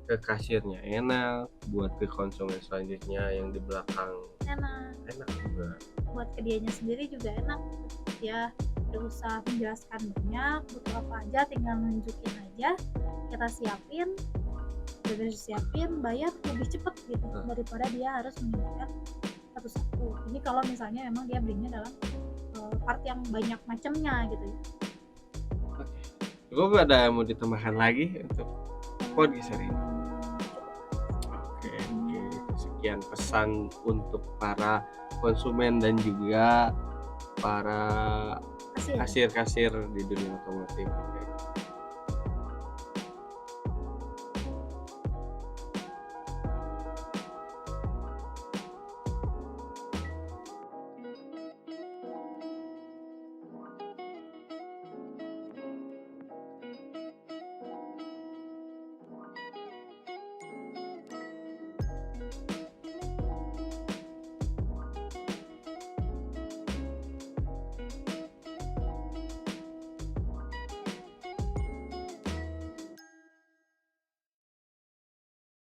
ke kasirnya enak, buat ke konsumen selanjutnya yang di belakang enak juga. Buat ke dianya sendiri juga enak. Ya udah usah menjelaskan banyak, butuh apa aja tinggal nunjukin aja, kita siapin, udah siapin, bayar lebih cepet gitu daripada dia harus menunjukkan satu-satu. Ini kalau misalnya emang dia belinya dalam part yang banyak macamnya gitu ya. Gue ada mau ditambahkan lagi untuk podcast hari ini. Oke. Sekian pesan untuk para konsumen dan juga para kasir-kasir di dunia otomotif.